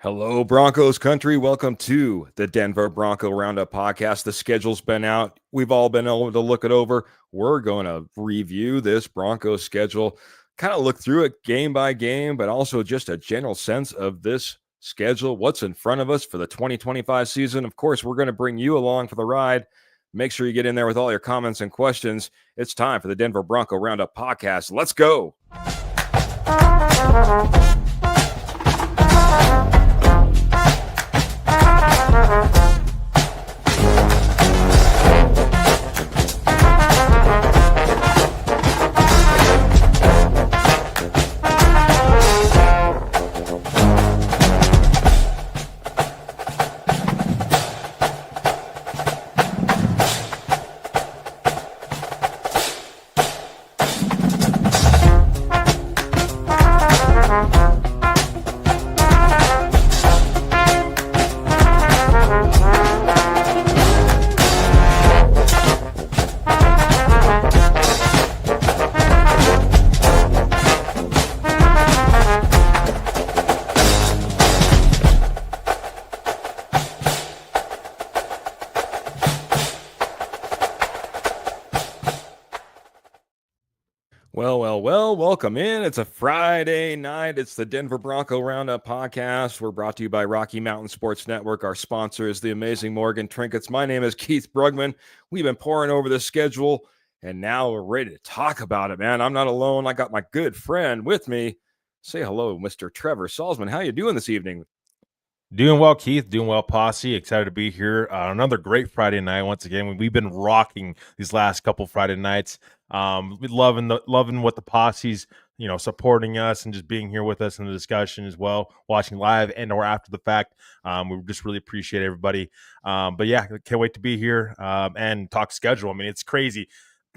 Hello, Broncos country. Welcome to the Denver Bronco Roundup podcast. The schedule's been out. We've all been able to look it over. We're going to review this Broncos schedule, kind of look through it game by game, but also just a general sense of this schedule, what's in front of us for the 2025 season. Of course, we're going to bring you along for the ride. Make sure you get in there with all your comments and questions. It's time for the Denver Bronco Roundup podcast. Let's go. Well, welcome in. It's a Friday night. It's the Denver Bronco Roundup podcast. We're brought to you by Rocky Mountain Sports Network. Our sponsor is the amazing Morgan Trinkets. My name is Keith Brugman. We've been pouring over the schedule, and now we're ready to talk about it, man. I'm not alone. I got my good friend with me. Say hello, Mr. Trevor Salzman. How you doing this evening? Doing well, Keith. Doing well, Posse. Excited to be here. Another great Friday night. Once again, we've been rocking these last couple Friday nights. Loving what the Posse's supporting us and just being here with us in the discussion as well, watching live and or after the fact. We just really appreciate everybody. But yeah, can't wait to be here and talk schedule. I mean, it's crazy.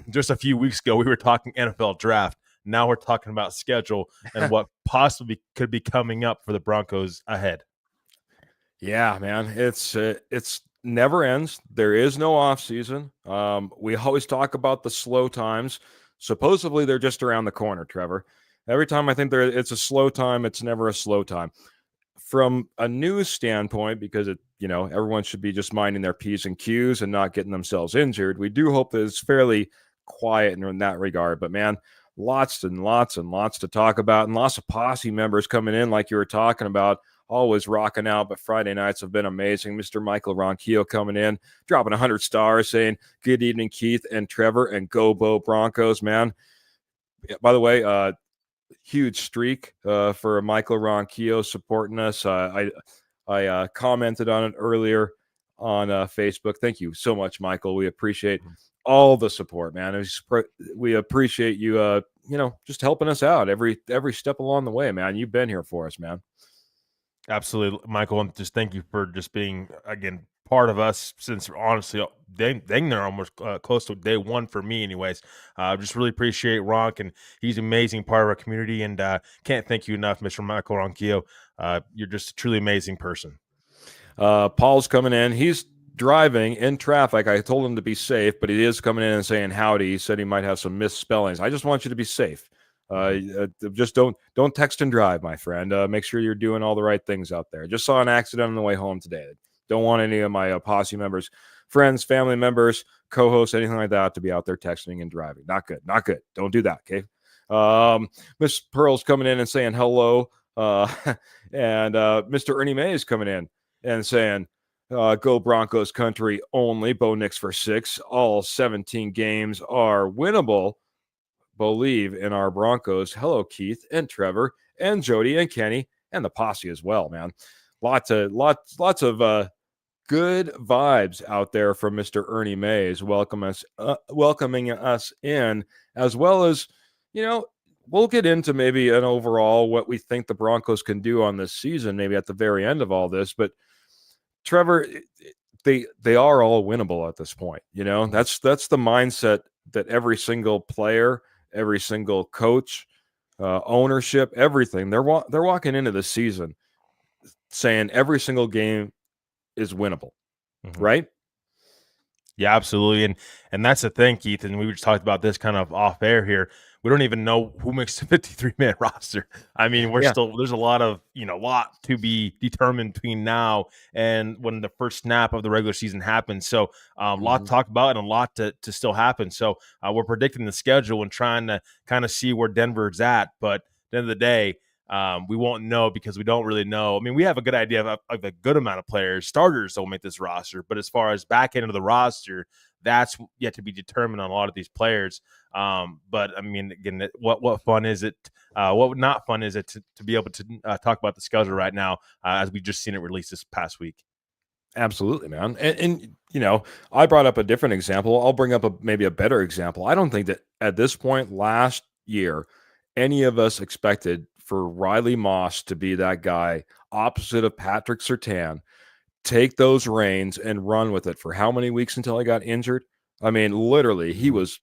Just a few weeks ago, we were talking NFL draft. Now we're talking about schedule and what possibly could be coming up for the Broncos ahead. Yeah, man, it's never ends. There is no off season. We always talk about the slow times. Supposedly they're just around the corner, Trevor. Every time I think it's a slow time, it's never a slow time. From a news standpoint, because everyone should be just minding their P's and Q's and not getting themselves injured. We do hope that it's fairly quiet in that regard. But man, lots and lots and lots to talk about, and lots of posse members coming in, like you were talking about. Always rocking out, but Friday nights have been amazing. Mr. Michael Ronquillo coming in, dropping 100 stars, saying, "Good evening, Keith and Trevor, and go Bo Broncos, man." By the way, huge streak for Michael Ronquillo supporting us. I commented on it earlier on Facebook. Thank you so much, Michael. We appreciate all the support, man. We appreciate you, just helping us out every step along the way, man. You've been here for us, man. Absolutely, Michael, and just thank you for just being, again, part of us since, honestly, they're almost close to day one for me anyways. Just really appreciate Ronk, and he's an amazing part of our community, and can't thank you enough, Mr. Michael Ronquillo. You're just a truly amazing person. Paul's coming in. He's driving in traffic. I told him to be safe, but he is coming in and saying howdy. He said he might have some misspellings. I just want you to be safe. Just don't text and drive, my friend. Make sure you're doing all the right things out there. Just saw an accident on the way home today. Don't want any of my posse members, friends, family members, co-hosts, anything like that to be out there texting and driving. Not good. Don't do that, okay? Miss Pearl's coming in and saying hello. And Mr. Ernie May is coming in and saying, go Broncos country only. Bo Nix for 6. All 17 games are winnable. Believe in our Broncos. Hello, Keith and Trevor and Jody and Kenny and the posse as well, man. Lots of good vibes out there from Mr. Ernie Mays welcoming us in, as well as, we'll get into maybe an overall what we think the Broncos can do on this season, maybe at the very end of all this. But Trevor, they are all winnable at this point. That's the mindset that every single player, every single coach, ownership, everything, they're walking into the season saying every single game is winnable, right? Yeah, absolutely. And that's the thing, Keith, and we just talked about this kind of off air here. we don't even know who makes the 53-man roster. I mean, Yeah. there's a lot of, lot to be determined between now and when the first snap of the regular season happens. So a lot to talk about and a lot to still happen. So we're predicting the schedule and trying to kind of see where Denver's at. But at the end of the day, we won't know because we don't really know. I mean, we have a good idea of a good amount of players, starters that will make this roster. But as far as back end of the roster, that's yet to be determined on a lot of these players. But I mean, again, what fun is it? What not fun is it to be able to talk about the schedule right now as we just seen it released this past week? Absolutely, man. And I brought up a different example. I'll bring up maybe a better example. I don't think that at this point last year, any of us expected for Riley Moss to be that guy opposite of Patrick Surtain, take those reins and run with it for how many weeks until I got injured? I mean, literally, he was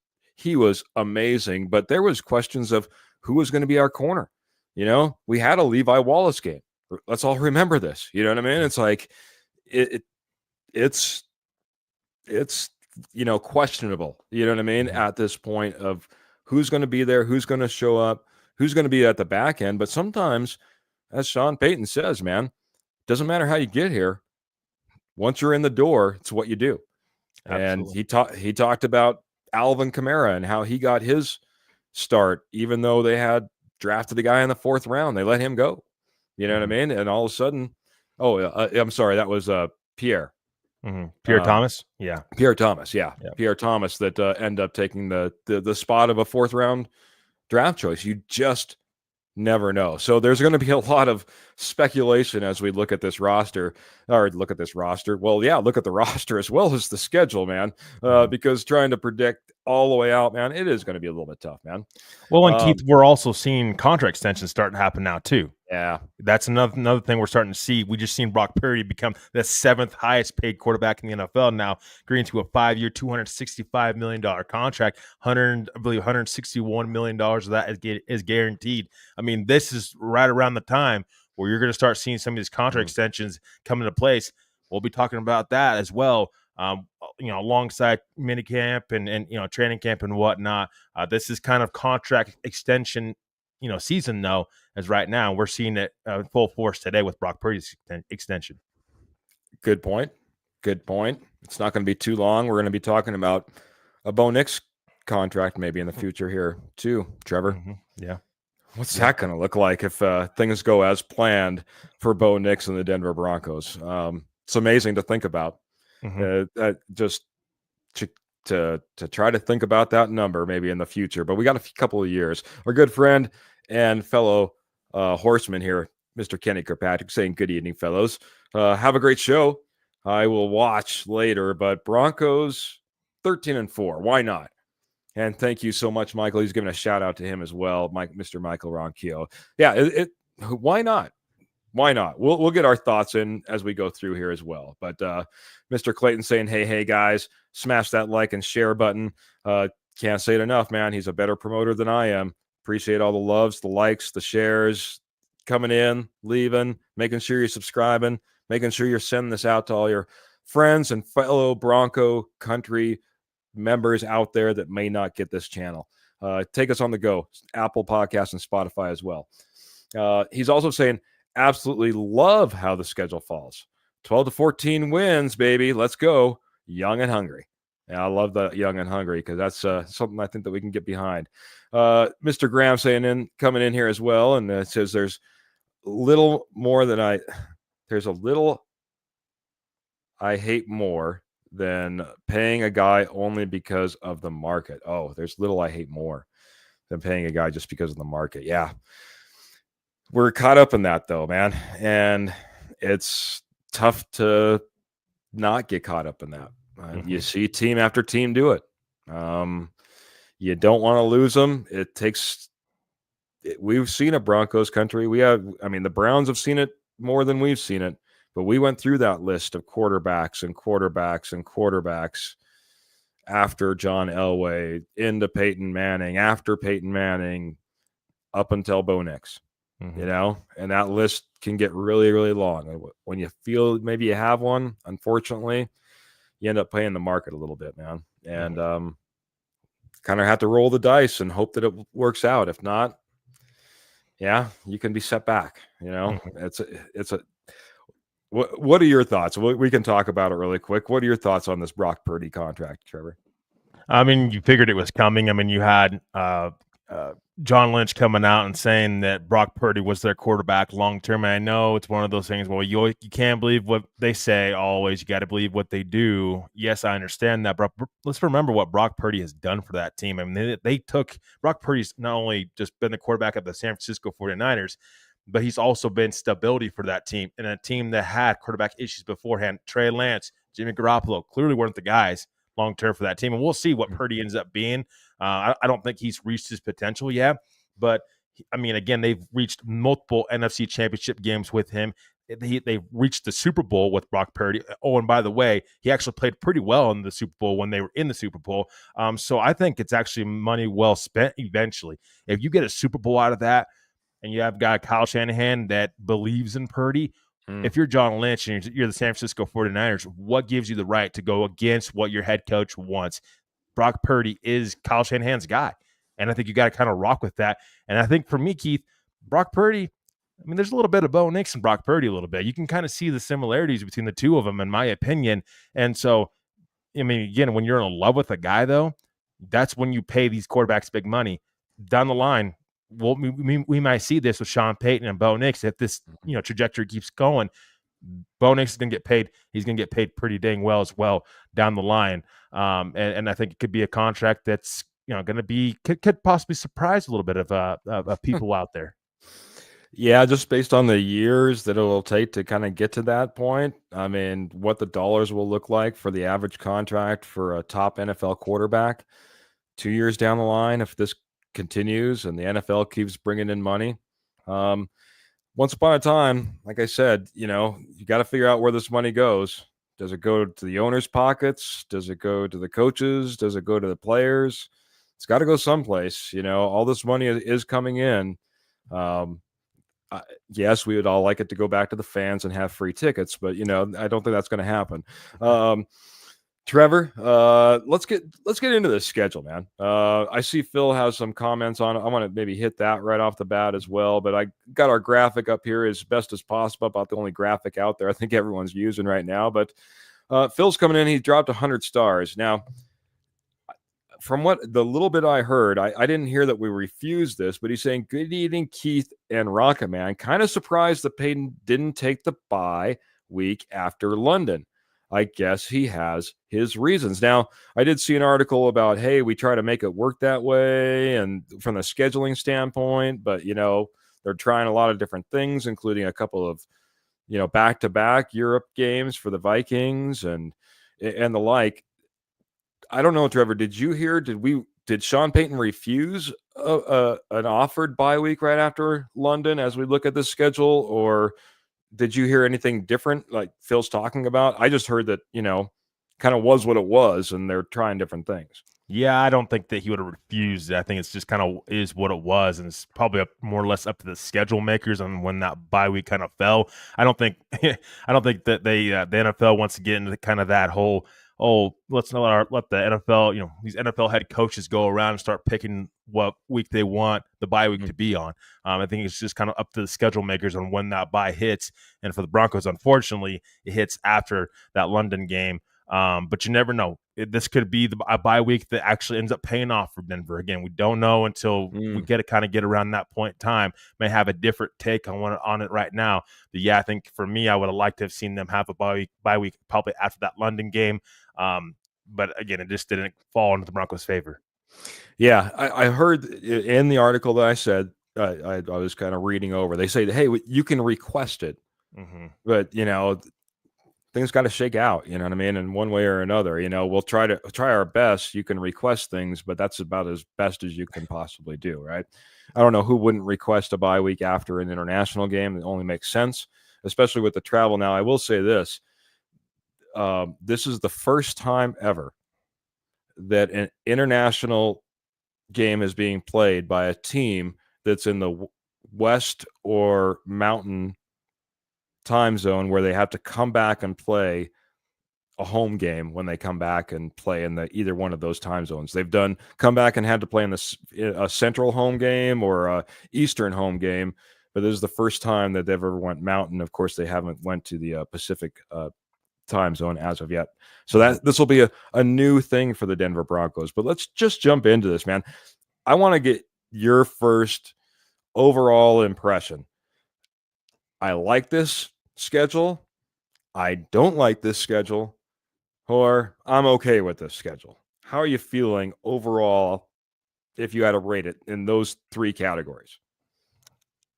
amazing, but there was questions of who was going to be our corner. We had a Levi Wallace game. Let's all remember this. You know what I mean? It's like it it's questionable. You know what I mean? At this point of who's going to be there, who's going to show up, who's going to be at the back end. But sometimes, as Sean Payton says, man, doesn't matter how you get here. Once you're in the door, it's what you do. And Absolutely. he talked about Alvin Kamara and how he got his start, even though they had drafted the guy in the 4th round. They let him go. You know what I mean? And all of a sudden, I'm sorry, that was Pierre. Pierre Thomas, yeah. Pierre Thomas, yeah. Pierre Thomas that ended up taking the spot of a 4th round draft choice. You just never know. So there's going to be a lot of speculation as we look at this roster. Well, yeah, look at the roster as well as the schedule, man. Because trying to predict all the way out, man, it is going to be a little bit tough, man. Well, and Keith, we're also seeing contract extensions starting to happen now too. Yeah, that's another thing we're starting to see. We just seen Brock Purdy become the 7th highest paid quarterback in the NFL now, agreeing to a 5-year, $265 million contract. $161 million of that is guaranteed. I mean, this is right around the time where you're going to start seeing some of these contract extensions come into place. We'll be talking about that as well. Alongside minicamp and training camp and whatnot. This is kind of contract extension, season though, as right now we're seeing it full force today with Brock Purdy's extension. Good point. It's not going to be too long. We're going to be talking about a Bo Nix contract maybe in the future here too, Trevor. Yeah. What's that going to look like if things go as planned for Bo Nix and the Denver Broncos? It's amazing to think about. Just to try to think about that number maybe in the future, but we got a couple of years. Our good friend and fellow horseman here, Mr. Kenny Kirkpatrick, saying good evening, fellows. Have a great show. I will watch later, but Broncos 13-4. Why not? And thank you so much, Michael. He's giving a shout out to him as well, Mr. Michael Ronquillo. Yeah, why not? Why not? We'll get our thoughts in as we go through here as well. But Mr. Clayton saying, hey, guys, smash that like and share button. Can't say it enough, man. He's a better promoter than I am. Appreciate all the loves, the likes, the shares, coming in, leaving, making sure you're subscribing, making sure you're sending this out to all your friends and fellow Bronco country members out there that may not get this channel. Take us on the go. Apple Podcasts and Spotify as well. He's also saying, absolutely love how the schedule falls. 12-14 wins, baby. Let's go. Young and hungry. And I love the young and hungry because that's something I think that we can get behind. Mr. Graham coming in here as well. And it says there's a little I hate more than paying a guy only because of the market. Oh, there's little I hate more than paying a guy just because of the market. Yeah. We're caught up in that though, man. And it's tough to not get caught up in that. You see team after team do it. You don't want to lose them. We've seen a Broncos country. The Browns have seen it more than we've seen it, but we went through that list of quarterbacks after John Elway, into Peyton Manning, after Peyton Manning, up until Bo Nix. And that list can get really, really long. When you feel maybe you have one, unfortunately, you end up paying the market a little bit, man. And kind of have to roll the dice and hope that it works out. If not, yeah, you can be set back. Mhm. It's a. What are your thoughts? We can talk about it really quick. What are your thoughts on this Brock Purdy contract, Trevor? I mean, you figured it was coming. I mean, you had John Lynch coming out and saying that Brock Purdy was their quarterback long term. And I know it's one of those things. Well, you can't believe what they say always. You got to believe what they do. Yes, I understand that. But let's remember what Brock Purdy has done for that team. I mean, they took Brock Purdy's not only just been the quarterback of the San Francisco 49ers, but he's also been stability for that team, and a team that had quarterback issues beforehand. Trey Lance, Jimmy Garoppolo clearly weren't the guys long term for that team. And we'll see what Purdy ends up being. I don't think he's reached his potential yet, but I mean, again, they've reached multiple NFC championship games with him. They reached the Super Bowl with Brock Purdy. Oh, and by the way, he actually played pretty well in the Super Bowl when they were in the Super Bowl. So I think it's actually money well spent eventually. If you get a Super Bowl out of that, and you have a guy Kyle Shanahan that believes in Purdy, if you're John Lynch and you're the San Francisco 49ers, what gives you the right to go against what your head coach wants? Brock Purdy is Kyle Shanahan's guy. And I think you got to kind of rock with that. And I think for me, Keith, Brock Purdy, I mean, there's a little bit of Bo Nix and Brock Purdy a little bit. You can kind of see the similarities between the two of them, in my opinion. And so, I mean, again, when you're in love with a guy, though, that's when you pay these quarterbacks big money. Down the line, we might see this with Sean Payton and Bo Nix if this trajectory keeps going. Bo Nix is going to get paid. He's going to get paid pretty dang well as well down the line. And I think it could be a contract that's going to be could possibly surprise a little bit of people out there. Yeah, just based on the years that it will take to kind of get to that point. I mean, what the dollars will look like for the average contract for a top NFL quarterback 2 years down the line, if this continues and the NFL keeps bringing in money. Once upon a time, like I said, you got to figure out where this money goes. Does it go to the owners' pockets? Does it go to the coaches? Does it go to the players? It's got to go someplace. All this money is coming in. Yes, we would all like it to go back to the fans and have free tickets, but I don't think that's going to happen. Trevor, let's get into this schedule, man. I see Phil has some comments on it. I want to maybe hit that right off the bat as well, but I got our graphic up here as best as possible, about the only graphic out there I think everyone's using right now. But Phil's coming in. He dropped 100 stars. Now, from what the little bit I heard, I didn't hear that we refused this, but he's saying, good evening, Keith and Rocket Man. Kind of surprised that Payton didn't take the bye week after London. I guess he has his reasons. Now, I did see an article about, hey, we try to make it work that way, and from the scheduling standpoint, but, they're trying a lot of different things, including a couple of, back-to-back Europe games for the Vikings and the like. I don't know, Trevor, did you hear, did Sean Payton refuse an offered bye week right after London as we look at this schedule, or did you hear anything different like Phil's talking about? I just heard that, kind of was what it was, and they're trying different things. Yeah, I don't think that he would have refused. I think it's just kind of is what it was, and it's probably more or less up to the schedule makers on when that bye week kind of fell. I don't think that the NFL wants to get into kind of that whole, let's not let the NFL, these NFL head coaches go around and start picking what week they want the bye week to be on. I think it's just kind of up to the schedule makers on when that bye hits. And for the Broncos, unfortunately, it hits after that London game. But you never know. This could be a bye week that actually ends up paying off for Denver. Again, we don't know until we get around that point in time. May have a different take on it right now. But yeah, I think for me, I would have liked to have seen them have a bye week probably after that London game. But again, it just didn't fall into the Broncos' favor. Yeah, I heard in the article that I said, I was kind of reading over. They say, hey, you can request it, but things got to shake out, you know what I mean? In one way or another, we'll try our best. You can request things, but that's about as best as you can possibly do, right? I don't know who wouldn't request a bye week after an international game. It only makes sense, especially with the travel. Now, I will say this. This is the first time ever that an international game is being played by a team that's in the West or Mountain time zone, where they have to come back and play a home game when they come back and play in either one of those time zones. They've come back and had to play in a central home game or a eastern home game, but this is the first time that they've ever went mountain. Of course, they haven't went to the Pacific time zone as of yet. So that this will be a new thing for the Denver Broncos. But let's just jump into this, man. I want to get your first overall impression. I like this schedule. I don't like this schedule, or I'm okay with this schedule. How are you feeling overall if you had to rate it in those three categories?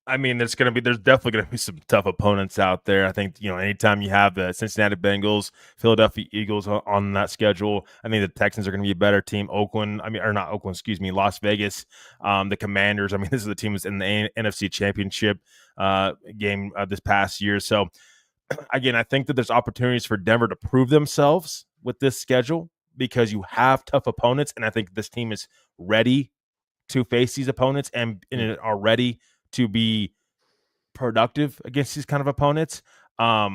I mean, there's definitely gonna be some tough opponents out there. I think, anytime you have the Cincinnati Bengals, Philadelphia Eagles on that schedule, I think the Texans are gonna be a better team. Not Oakland, excuse me, Las Vegas, the Commanders. I mean, this is the team that's in the NFC Championship game this past year. So again, I think that there's opportunities for Denver to prove themselves with this schedule because you have tough opponents, and I think this team is ready to face these opponents and are ready to be productive against these kind of opponents. I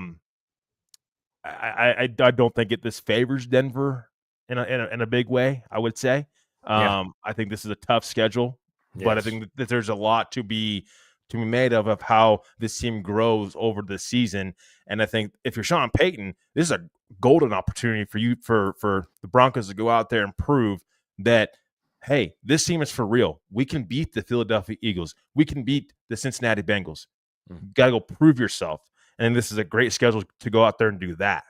don't think this favors Denver in a big way. I would say. Yeah. I think this is a tough schedule, but I Yes. think that there's a lot to be made of how this team grows over the season. And I think if you're Sean Payton, this is a golden opportunity for you for the Broncos to go out there and prove that, hey, this team is for real. We can beat the Philadelphia Eagles. We can beat the Cincinnati Bengals. You got to go prove yourself. And this is a great schedule to go out there and do that.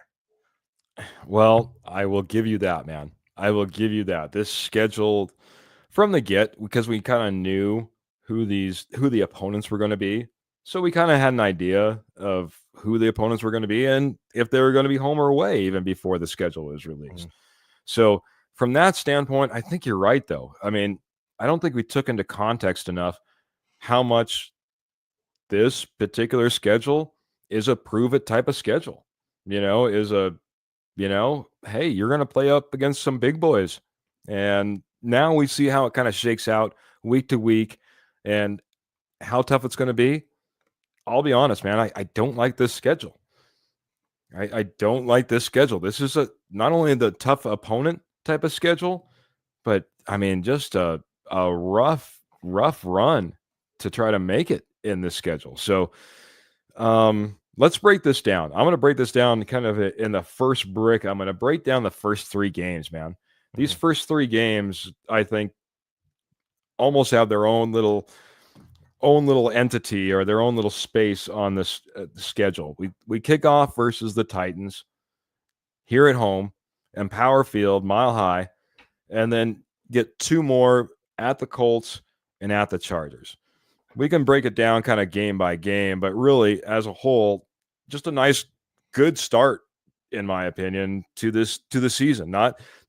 Well, I will give you that, man. I will give you that. This scheduled from the get, because we kind of knew who the opponents were going to be. So we kind of had an idea of who the opponents were going to be and if they were going to be home or away even before the schedule was released. So from that standpoint, I think you're right, though. I mean, I don't think we took into context enough how much this particular schedule is a prove it type of schedule. Hey, you're going to play up against some big boys. And now we see how it kind of shakes out week to week and how tough it's going to be. I'll be honest, man. I don't like this schedule. I don't like this schedule. This is not only the tough opponent type of schedule, but I mean, just a rough run to try to make it in this schedule. So let's break this down. I'm going to break this down kind of in the first brick. I'm going to break down the first three games, man. These first three games, I think, almost have their own little entity or their own little space on this schedule. We kick off versus the Titans here at home, Empower Field, Mile High, and then get two more at the Colts and at the Chargers. We can break it down kind of game by game, but really, as a whole, just a nice, good start, in my opinion, to the season.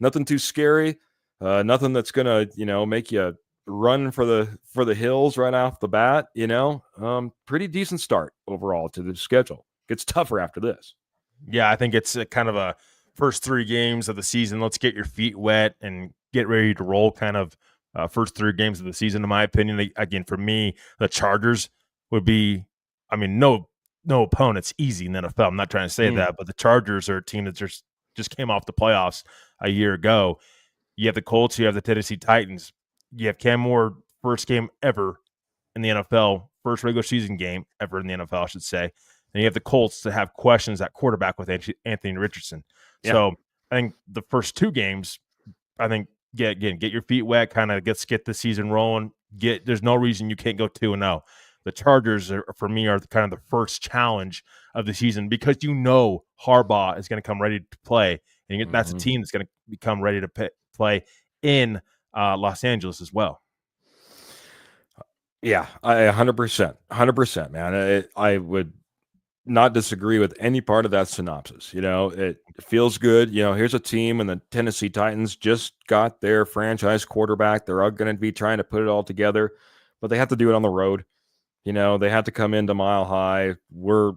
Nothing too scary, nothing that's gonna make you run for the hills right off the bat. Pretty decent start overall to the schedule. Gets tougher after this. Yeah, I think it's a kind of a first three games of the season. Let's get your feet wet and get ready to roll. Kind of first three games of the season, in my opinion. Again, for me, the Chargers would be. I mean, no opponent's easy in the NFL. I'm not trying to say that, but the Chargers are a team that just came off the playoffs a year ago. You have the Colts, you have the Tennessee Titans, you have Cam Moore, first game ever in the NFL, first regular season game ever in the NFL, I should say. And you have the Colts that have questions at quarterback with Anthony Richardson. Yeah. So I think the first two games, I think, get your feet wet, kind of get the season rolling. There's no reason you can't go 2-0. The Chargers, for me, are kind of the first challenge of the season because Harbaugh is going to come ready to play. And that's a team that's going to become ready to play in Los Angeles as well. Yeah, 100%, man. I would not disagree with any part of that synopsis. It feels good. Here's a team, and the Tennessee Titans just got their franchise quarterback. They're all going to be trying to put it all together, but they have to do it on the road. They had to come into Mile High. We're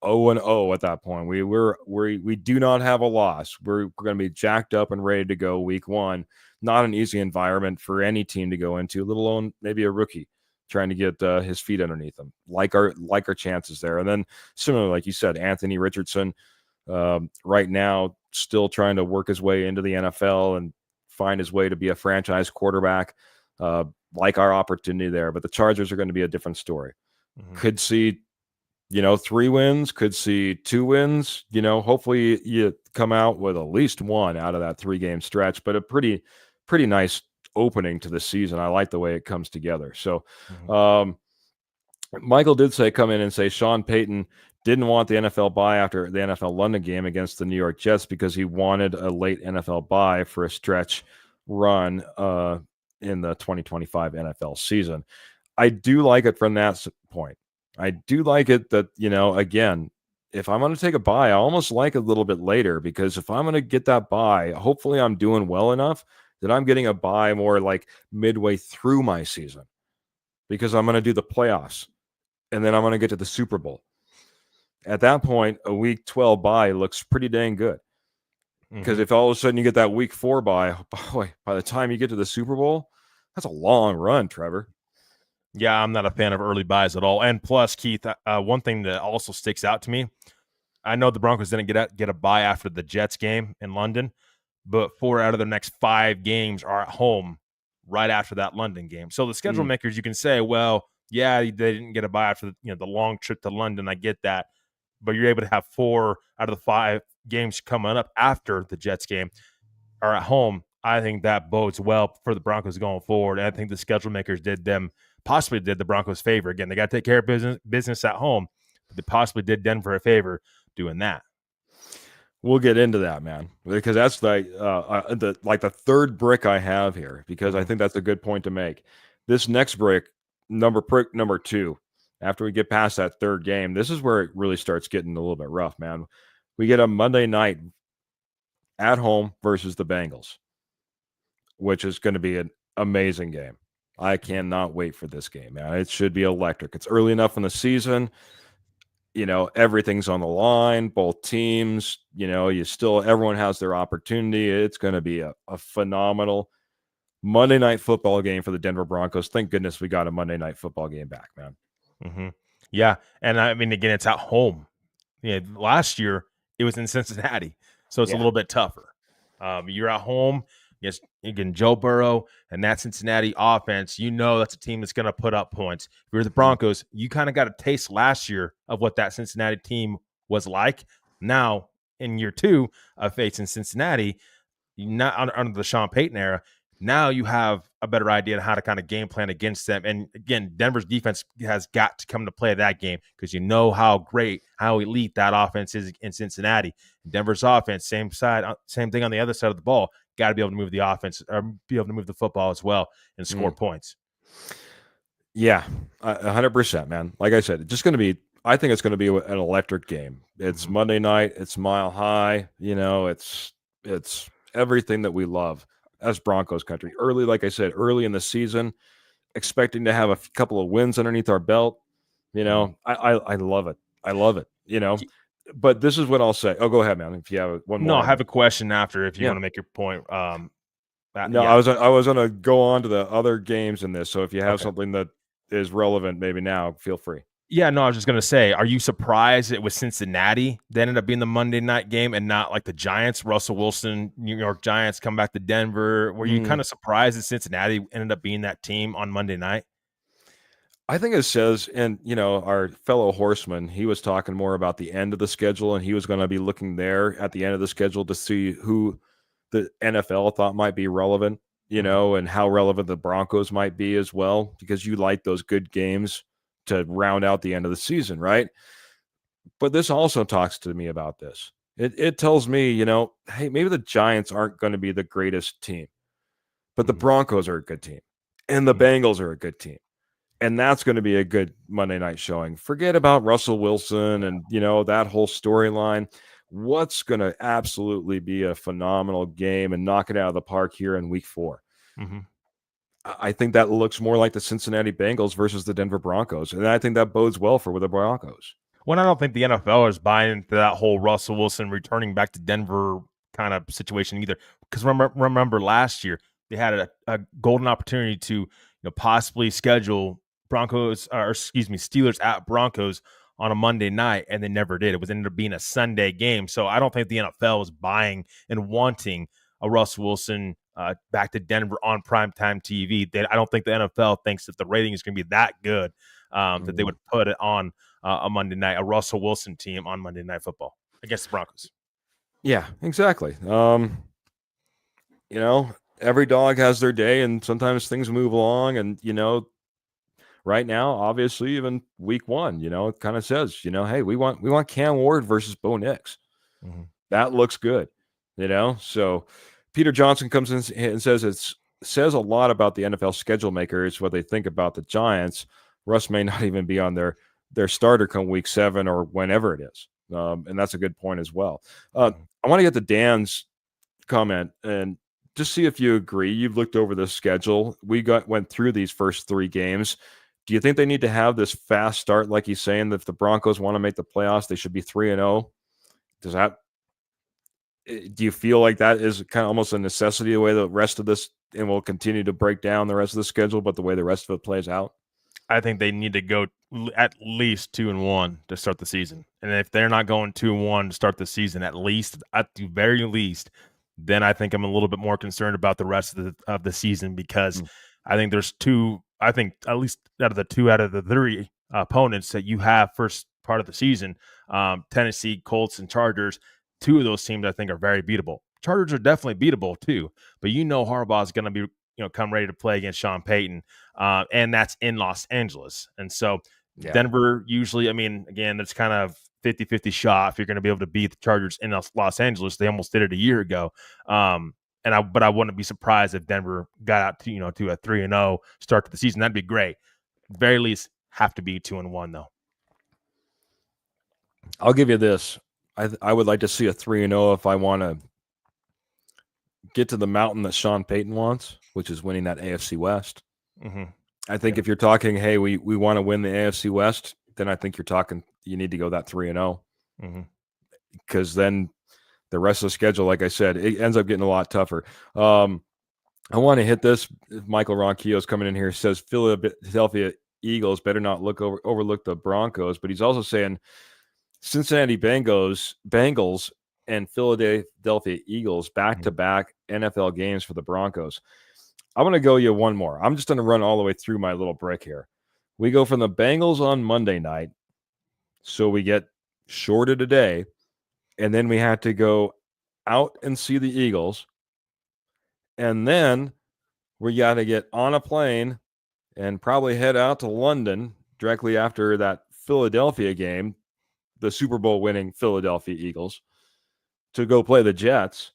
0-0 at that point. We do not have a loss. We're going to be jacked up and ready to go week one. Not an easy environment for any team to go into, let alone maybe a rookie trying to get his feet underneath him. Like our chances there. And then similarly, like you said, Anthony Richardson, right now, still trying to work his way into the NFL and find his way to be a franchise quarterback. Like our opportunity there, but the Chargers are going to be a different story. Could see 3 wins, could see 2 wins. Hopefully you come out with at least one out of that 3-game stretch, but a pretty nice opening to the season. I like the way it comes together. So Michael did come in and say Sean Payton didn't want the NFL bye after the NFL London game against the New York Jets because he wanted a late NFL bye for a stretch run in the 2025 NFL season. I do like it from that point. I do like it that, again, if I'm going to take a bye, I almost like it a little bit later, because if I'm going to get that bye, hopefully I'm doing well enough that I'm getting a bye more like midway through my season, because I'm going to do the playoffs and then I'm going to get to the Super Bowl. At that point, a week 12 bye looks pretty dang good. Because if all of a sudden you get that week 4 bye, boy, by the time you get to the Super Bowl, that's a long run, Trevor. Yeah, I'm not a fan of early buys at all. And plus, Keith, one thing that also sticks out to me, I know the Broncos didn't get a bye after the Jets game in London, but 4 out of their next 5 games are at home right after that London game. So the schedule makers, you can say, well, yeah, they didn't get a bye after the long trip to London. I get that, but you're able to have 4 out of the 5 games coming up after the Jets game are at home. I think that bodes well for the Broncos going forward. And I think the schedule makers possibly did the Broncos favor. Again, they got to take care of business at home, but they possibly did Denver a favor doing that. We'll get into that, man, because that's the third brick I have here, because I think that's a good point to make. This next brick, number 2, after we get past that third game, this is where it really starts getting a little bit rough, man. We get a Monday night at home versus the Bengals, which is going to be an amazing game. I cannot wait for this game, man. It should be electric. It's early enough in the season. Everything's on the line, both teams. Everyone has their opportunity. It's going to be a phenomenal Monday night football game for the Denver Broncos. Thank goodness we got a Monday night football game back, man. Yeah. And I mean, again, it's at home. Last year it was in Cincinnati, so it's a little bit tougher. You're at home. Yes, again, Joe Burrow and that Cincinnati offense, that's a team that's going to put up points. If you're the Broncos, you kind of got a taste last year of what that Cincinnati team was like. Now, in year 2 of facing Cincinnati, not under the Sean Payton era, now you have a better idea of how to kind of game plan against them. And again, Denver's defense has got to come to play that game, because how great, how elite that offense is in Cincinnati. Denver's offense, same thing on the other side of the ball. Got to be able to move the offense, or be able to move the football as well and score points. Yeah, 100%, man. Like I said, I think it's going to be an electric game. It's Monday night. It's mile high. It's everything that we love as Broncos country. Like I said, early in the season, expecting to have a couple of wins underneath our belt. I love it. I love it. But this is what I'll say. Oh, go ahead, man. If you have one more. No, I have a question after if you want to make your point. I was going to go on to the other games in this. So if you have something that is relevant, maybe now, feel free. Yeah, no, I was just going to say, are you surprised it was Cincinnati that ended up being the Monday night game and not like the Giants? Russell Wilson, New York Giants come back to Denver. Were you kind of surprised that Cincinnati ended up being that team on Monday night? I think it says, and our fellow horseman, he was talking more about the end of the schedule, and he was going to be looking there at the end of the schedule to see who the NFL thought might be relevant, and how relevant the Broncos might be as well, because you like those good games to round out the end of the season, right? But this also talks to me about this. It tells me, hey, maybe the Giants aren't going to be the greatest team, but the Broncos are a good team, and the Bengals are a good team. And that's going to be a good Monday night showing. Forget about Russell Wilson and, that whole storyline. What's going to absolutely be a phenomenal game and knock it out of the park here in week 4. I think that looks more like the Cincinnati Bengals versus the Denver Broncos. And I think that bodes well for the Broncos. Well, I don't think the NFL is buying into that whole Russell Wilson returning back to Denver kind of situation either. Because remember last year, they had a golden opportunity to possibly schedule Steelers at Broncos on a Monday night, and they never did. It was ended up being a Sunday game. So I don't think the NFL was buying and wanting a Russell Wilson back to Denver on primetime TV. I don't think the NFL thinks that the rating is going to be that good that they would put it on a Monday night, a Russell Wilson team on Monday Night Football against the Broncos. Yeah, exactly. Every dog has their day, and sometimes things move along. And right now, obviously, even week 1, it kind of says, hey, we want Cam Ward versus Bo Nix. Mm-hmm. That looks good, So Peter Johnson comes in and says says a lot about the NFL schedule makers, what they think about the Giants. Russ may not even be on their starter come week 7 or whenever it is. And that's a good point as well. I want to get to Dan's comment and just see if you agree. You've looked over the schedule. We went through these first 3 games. Do you think they need to have this fast start, like he's saying, that if the Broncos want to make the playoffs, they should be 3-0? Do you feel like that is kind of almost a necessity the way the rest of this, and we'll continue to break down the rest of the schedule, but the way the rest of it plays out? I think they need to go at least 2-1 to start the season. And if they're not going 2-1 to start the season, at the very least, then I think I'm a little bit more concerned about the rest of the season, because I think at least out of the 3 opponents that you have first part of the season, Tennessee, Colts, and Chargers, 2 of those teams I think are very beatable. Chargers are definitely beatable too, but Harbaugh is going to be come ready to play against Sean Payton, and that's in Los Angeles. And so Denver usually, again, it's kind of 50-50 shot if you're going to be able to beat the Chargers in Los Angeles. They almost did it a year ago. But I wouldn't be surprised if Denver got out to a 3-0 start to the season. That'd be great. Very least have to be 2-1 though. I'll give you this. I would like to see a 3-0 if I want to get to the mountain that Sean Payton wants, which is winning that AFC West. Mm-hmm. I think if you're talking, hey, we want to win the AFC West, then I think you're talking you need to go that 3-0. Because then the rest of the schedule, like I said, it ends up getting a lot tougher. I want to hit this. Michael Ronquillo's coming in here, says Philadelphia Eagles better not overlook the Broncos, but he's also saying Cincinnati Bengals and Philadelphia Eagles back-to-back NFL games for the Broncos. I'm going to go you one more. I'm just going to run all the way through my little brick here. We go from the Bengals on Monday night, so we get shorted a day, and then we had to go out and see the Eagles, and then we got to get on a plane and probably head out to London directly after that Philadelphia game, the Super Bowl winning Philadelphia Eagles, to go play the Jets.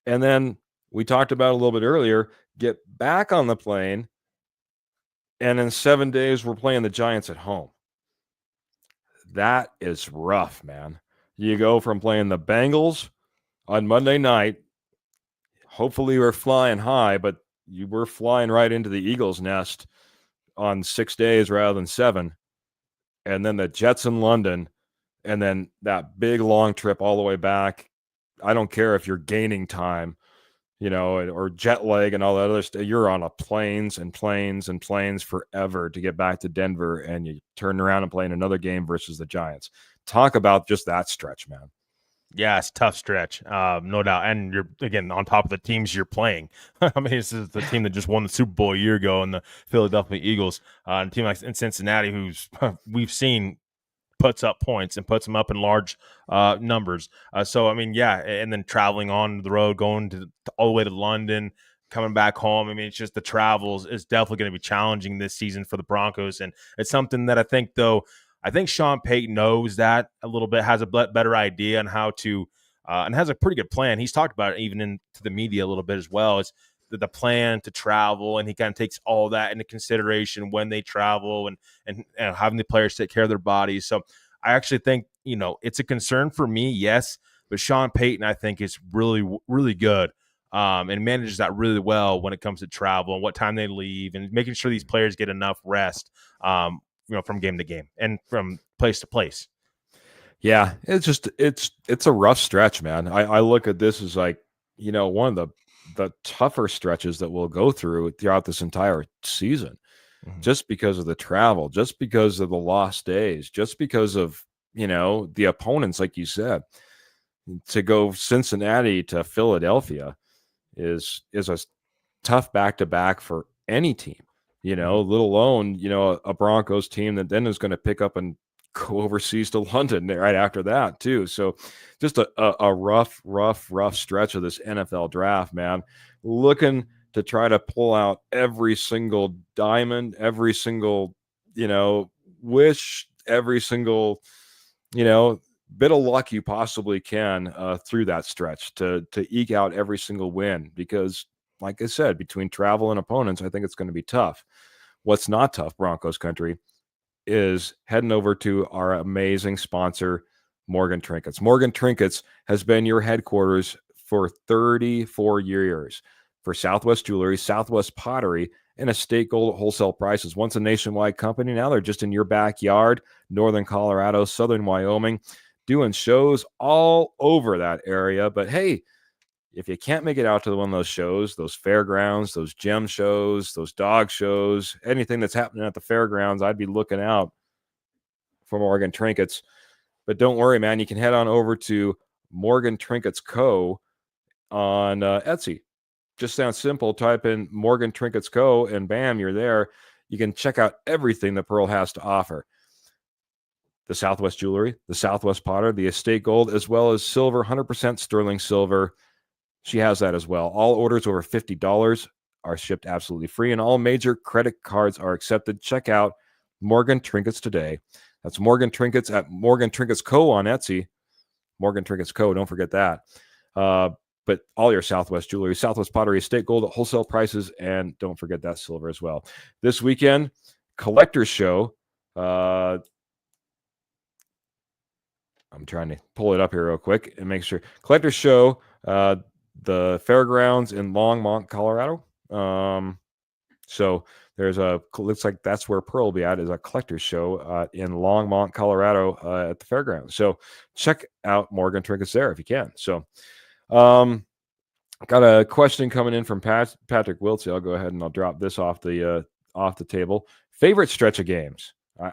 And then we talked about a little bit earlier, get back on the plane, and in 7 days we're playing the Giants at home. That is rough, man. You go from playing the Bengals on Monday night, hopefully we're flying high, but you were flying right into the Eagles' nest on 6 days rather than 7. And then the Jets in London, and then that big long trip all the way back. I don't care if you're gaining time, or jet lag and all that other stuff. You're on planes and planes and planes forever to get back to Denver, and you turn around and play in another game versus the Giants. Talk about just that stretch, man. Yeah, it's a tough stretch, no doubt. And you're, again, on top of the teams you're playing. This is the team that just won the Super Bowl a year ago, and the Philadelphia Eagles, and a team like in Cincinnati, who's we've seen puts up points and puts them up in large numbers. And then traveling on the road, going to all the way to London, coming back home. It's just the travels is definitely going to be challenging this season for the Broncos. And it's something that I think Sean Payton knows that a little bit, has a better idea on how to, and has a pretty good plan. He's talked about it even into the media a little bit as well. It's the plan to travel, and he kind of takes all that into consideration when they travel and having the players take care of their bodies. So I actually think, it's a concern for me, yes, but Sean Payton, I think, is really, really good and manages that really well when it comes to travel and what time they leave and making sure these players get enough rest, from game to game and from place to place. Yeah, it's a rough stretch, man. I look at this as like, one of the tougher stretches that we'll go throughout this entire season. just because of the travel, just because of the lost days, just because of, the opponents, like you said. To go Cincinnati to Philadelphia is a tough back-to-back for any team, let alone, a Broncos team that then is going to pick up and go overseas to London right after that too. So just a rough stretch of this NFL draft, man. Looking to try to pull out every single diamond, every single, wish, every single, bit of luck you possibly can through that stretch to eke out every single win, because like I said, between travel and opponents, I think it's going to be tough. What's not tough, Broncos country, is heading over to our amazing sponsor, Morgan Trinkets. Morgan Trinkets has been your headquarters for 34 years for Southwest Jewelry, Southwest Pottery, and Estate Gold at wholesale prices. Once a nationwide company, now they're just in your backyard, northern Colorado, southern Wyoming, doing shows all over that area. But hey, if you can't make it out to one of those shows, those fairgrounds, those gem shows, those dog shows, anything that's happening at the fairgrounds, I'd be looking out for Morgan Trinkets. But don't worry, man. You can head on over to Morgan Trinkets Co. on Etsy. Just sounds simple. Type in Morgan Trinkets Co. and bam, you're there. You can check out everything that Pearl has to offer. The Southwest Jewelry, the Southwest Potter, the Estate Gold, as well as silver, 100% sterling silver. She has that as well. All orders over $50 are shipped absolutely free, and all major credit cards are accepted. Check out Morgan Trinkets today. That's Morgan Trinkets at Morgan Trinkets Co. on Etsy. Morgan Trinkets Co. Don't forget that. But all your Southwest Jewelry, Southwest Pottery, Estate Gold at wholesale prices, and don't forget that silver as well. This weekend, Collector's Show. I'm trying to pull it up here real quick and make sure. Collector's Show, the fairgrounds in Longmont, Colorado. So there's looks like that's where Pearl will be at, is a collector's show in Longmont, Colorado at the fairgrounds. So check out Morgan Trinkets there if you can. So got a question coming in from Patrick Wiltsey. I'll go ahead and I'll drop this off the table. Favorite stretch of games.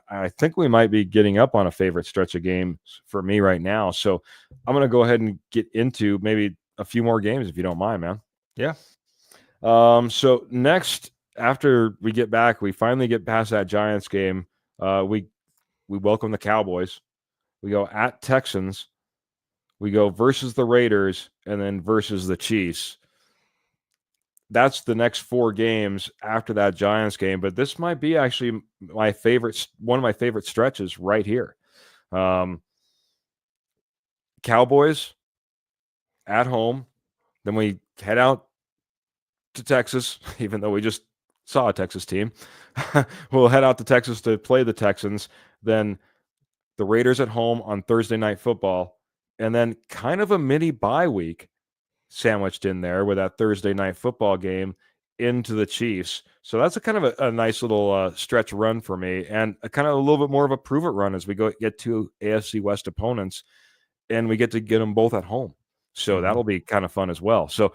I think we might be getting up on a favorite stretch of games for me right now. So I'm going to go ahead and get into maybe a few more games if you don't mind, man. Yeah. So next, after we get back, we finally get past that Giants game. We welcome the Cowboys. We go at Texans. We go versus the Raiders, and then versus the Chiefs. That's the next 4 games after that Giants game. But this might be actually one of my favorite stretches right here. Cowboys at home. Then we head out to Texas, even though we just saw a Texas team. We'll head out to Texas to play the Texans. Then the Raiders at home on Thursday Night Football. And then kind of a mini bye week sandwiched in there with that Thursday Night Football game into the Chiefs. So that's a kind of a nice little stretch run for me, and a kind of a little bit more of a prove it run as we get to AFC West opponents, and we get to get them both at home. So that'll be kind of fun as well. So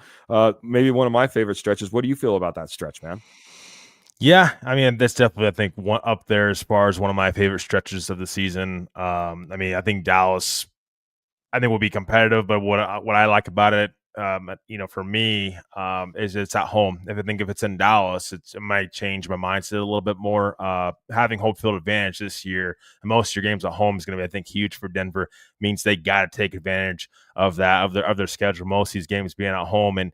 maybe one of my favorite stretches. What do you feel about that stretch, man? Yeah, I mean, that's definitely, I think, one up there as far as one of my favorite stretches of the season. I mean, I think Dallas, I think will be competitive, but what I like about it, for me, is it's at home. If it's in Dallas, it might change my mindset a little bit more. Having home field advantage this year, and most of your games at home is going to be, I think, huge for Denver. Means they got to take advantage of that of their schedule. Most of these games being at home, and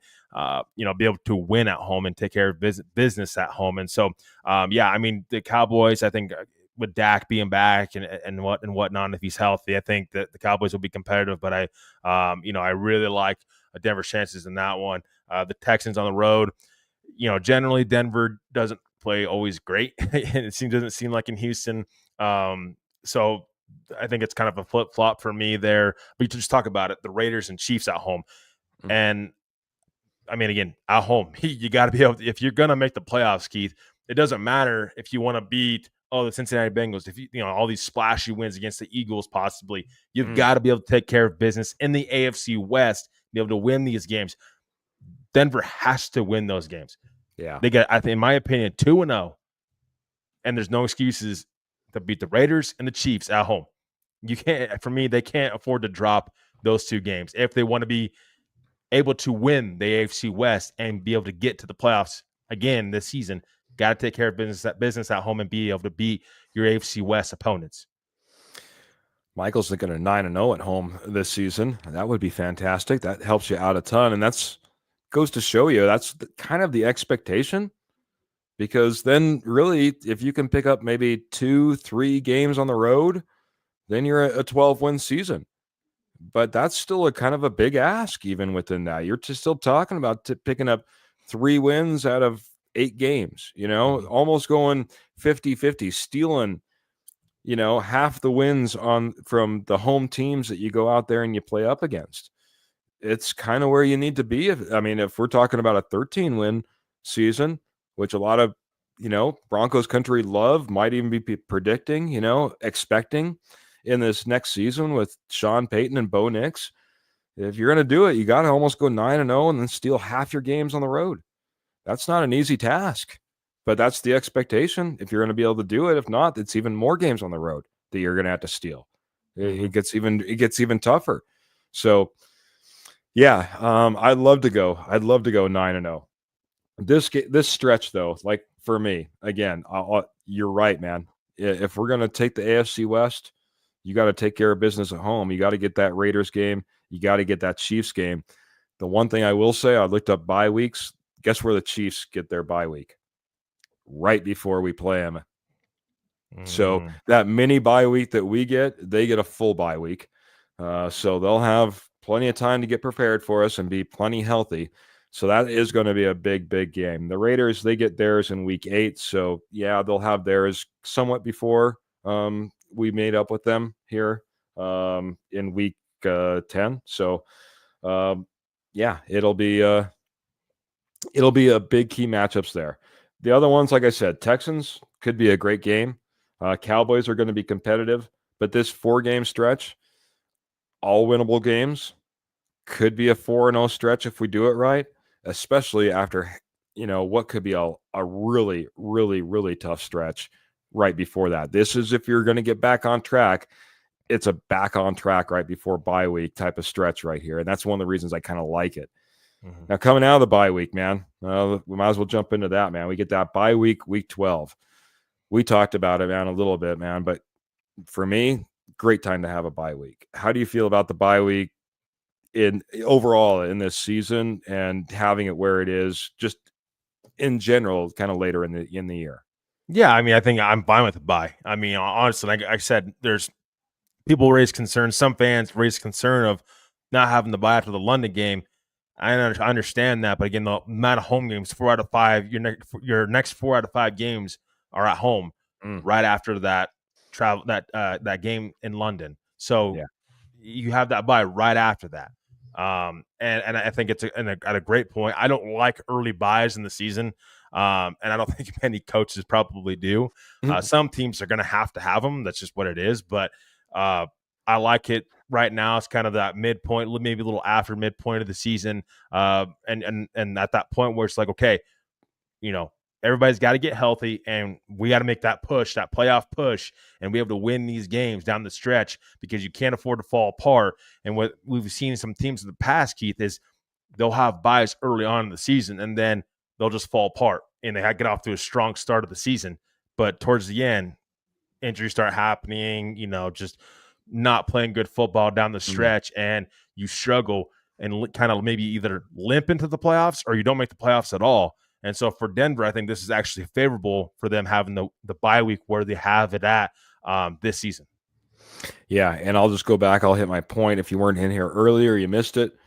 be able to win at home and take care of business at home. And so, I mean, the Cowboys, I think, with Dak being back and whatnot, if he's healthy, I think that the Cowboys will be competitive. But I really like Denver's chances in that one. The Texans on the road, generally Denver doesn't play always great. It doesn't seem like in Houston. So I think it's kind of a flip flop for me there. But to just talk about it, the Raiders and Chiefs at home, and I mean, again, at home, you got to be able to, if you're going to make the playoffs, Keith, it doesn't matter if you want to beat, the Cincinnati Bengals, if all these splashy wins against the Eagles, possibly, you've got to be able to take care of business in the AFC West, be able to win these games. Denver has to win those games. Yeah. They got, I think, in my opinion, 2-0 and there's no excuses to beat the Raiders and the Chiefs at home. You can't, for me, they can't afford to drop those two games if they want to be able to win the AFC West and be able to get to the playoffs again this season. Got to take care of business at home and be able to beat your AFC West opponents. Michael's thinking of 9-0 at home this season. That would be fantastic. That helps you out a ton, and that's goes to show you that's kind of the expectation. Because then, really, if you can pick up maybe 2-3 games on the road, then you're a 12-win season. But that's still a kind of a big ask, even within that. You're just still talking about picking up 3 wins out of 8 games, almost going 50-50, stealing, half the wins from the home teams that you go out there and you play up against. It's kind of where you need to be. If we're talking about a 13-win season, which a lot of, Broncos country love, might even be predicting, expecting in this next season with Sean Payton and Bo Nix. If you're going to do it, you got to almost go 9-0 and then steal half your games on the road. That's not an easy task, but that's the expectation if you're going to be able to do it. If not, it's even more games on the road that you're going to have to steal. Mm-hmm. It gets even tougher. So, yeah, I'd love to go 9-0. This stretch, though, like for me, again, you're right, man. If we're going to take the AFC West, you got to take care of business at home. You got to get that Raiders game. You got to get that Chiefs game. The one thing I will say, I looked up bye weeks. Guess where the Chiefs get their bye week? Right before we play them. So that mini bye week that we get, they get a full bye week. So they'll have plenty of time to get prepared for us and be plenty healthy. So that is going to be a big, big game. The Raiders, they get theirs in week 8. So, yeah, they'll have theirs somewhat before we made up with them here in week 10. So, yeah, it'll be a big key matchups there. The other ones, like I said, Texans could be a great game. Cowboys are going to be competitive. But this 4-game stretch, all winnable games, could be a 4-0 stretch if we do it right, especially after, what could be a really, really, really tough stretch right before that. This is if you're going to get back on track. It's a back on track right before bye week type of stretch right here. And that's one of the reasons I kind of like it. Mm-hmm. Now, coming out of the bye week, man, we might as well jump into that, man. We get that bye week, week 12. We talked about it, man, a little bit, man. But for me, great time to have a bye week. How do you feel about the bye week overall in this season and having it where it is just in general, kind of later in the year? Yeah, I think I'm fine with the bye. Honestly, like I said, there's people raise concerns. Some fans raise concern of not having the bye after the London game. I understand that, but again, the amount of home games, 4 out of 5, your next 4 out of 5 games are at home right after that that game in London. So you have that bye right after that. And I think it's at a great point. I don't like early buys in the season. And I don't think many coaches probably do. Some teams are going to have them. That's just what it is. But I like it right now. It's kind of that midpoint, maybe a little after midpoint of the season. And at that point where it's like, okay, everybody's got to get healthy and we got to make that push, that playoff push, and be able to win these games down the stretch because you can't afford to fall apart. And what we've seen in some teams in the past, Keith, is they'll have buys early on in the season and then they'll just fall apart and they get off to a strong start of the season. But towards the end, injuries start happening, just not playing good football down the stretch, and you struggle and kind of maybe either limp into the playoffs or you don't make the playoffs at all. And so for Denver, I think this is actually favorable for them having the bye week where they have it at this season. Yeah, and I'll just go back. I'll hit my point. If you weren't in here earlier, you missed it.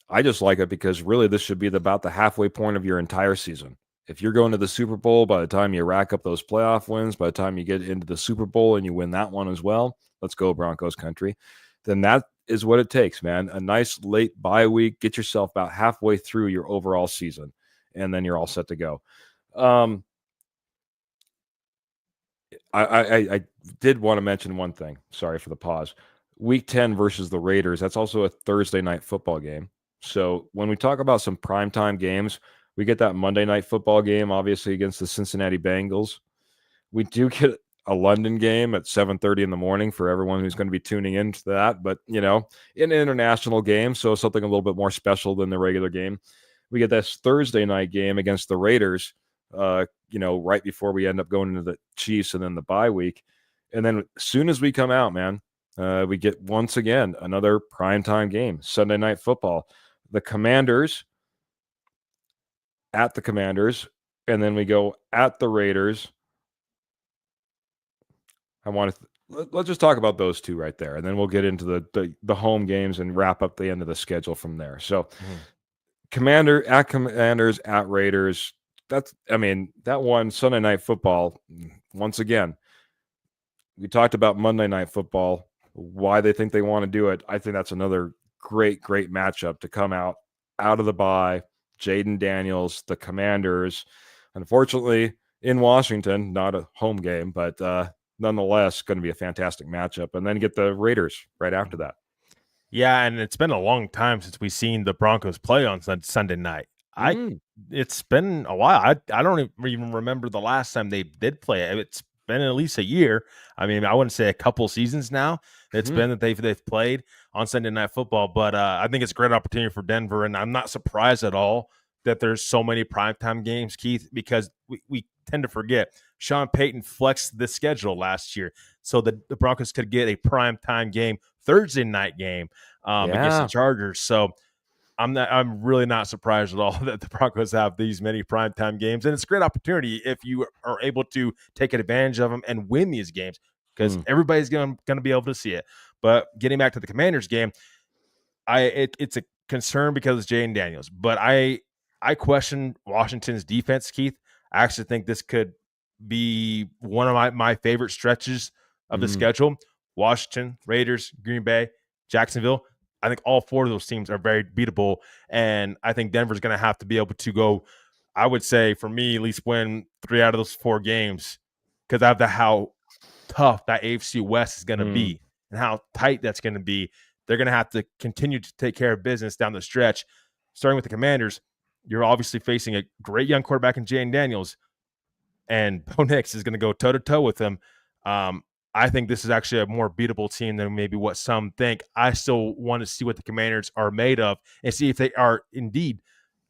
I just like it because really this should be about the halfway point of your entire season. If you're going to the Super Bowl, by the time you rack up those playoff wins, by the time you get into the Super Bowl and you win that one as well, let's go Broncos country, then that is what it takes, man. A nice late bye week, get yourself about halfway through your overall season, and then you're all set to go. I did want to mention one thing. Sorry for the pause. Week 10 versus the Raiders, that's also a Thursday night football game. So when we talk about some primetime games, we get that Monday night football game, obviously, against the Cincinnati Bengals. We do get a London game at 7:30 in the morning for everyone who's going to be tuning into that. But, an international game, so something a little bit more special than the regular game. We get this Thursday night game against the Raiders, right before we end up going into the Chiefs and then the bye week. And then as soon as we come out, man, we get once again another primetime game, Sunday Night Football. The Commanders at the Commanders, and then we go at the Raiders. Let's just talk about those two right there, and then we'll get into the home games and wrap up the end of the schedule from there. So, Commanders at Raiders. That one Sunday Night Football. Once again, we talked about Monday Night Football. Why they think they want to do it? I think that's another great matchup to come out of the bye. Jaden Daniels, the Commanders. Unfortunately, in Washington, not a home game, but nonetheless, going to be a fantastic matchup. And then get the Raiders right after that. Yeah, and it's been a long time since we've seen the Broncos play on Sunday night. It's been a while. I don't even remember the last time they did play. It's been at least a year. I mean, I wouldn't say a couple seasons now. It's been that they've played on Sunday Night Football, but I think it's a great opportunity for Denver, and I'm not surprised at all that there's so many primetime games, Keith, because we tend to forget Sean Payton flexed the schedule last year so that the Broncos could get a primetime game, Thursday night game against the Chargers. So I'm really not surprised at all that the Broncos have these many primetime games. And it's a great opportunity if you are able to take advantage of them and win these games, because everybody's going to be able to see it. But getting back to the Commanders game, it's a concern because it's Jaden Daniels. But I question Washington's defense, Keith. I actually think this could be one of my favorite stretches of the schedule. Washington, Raiders, Green Bay, Jacksonville. I think all four of those teams are very beatable, and I think Denver's going to have to be able to go, I would say, for me, at least win 3 out of those 4 games, because of how tough that AFC West is going to be and how tight that's going to be. They're going to have to continue to take care of business down the stretch. Starting with the Commanders, you're obviously facing a great young quarterback in Jaden Daniels, and Bo Nix is going to go toe-to-toe with him. I think this is actually a more beatable team than maybe what some think. I still want to see what the Commanders are made of and see if they are indeed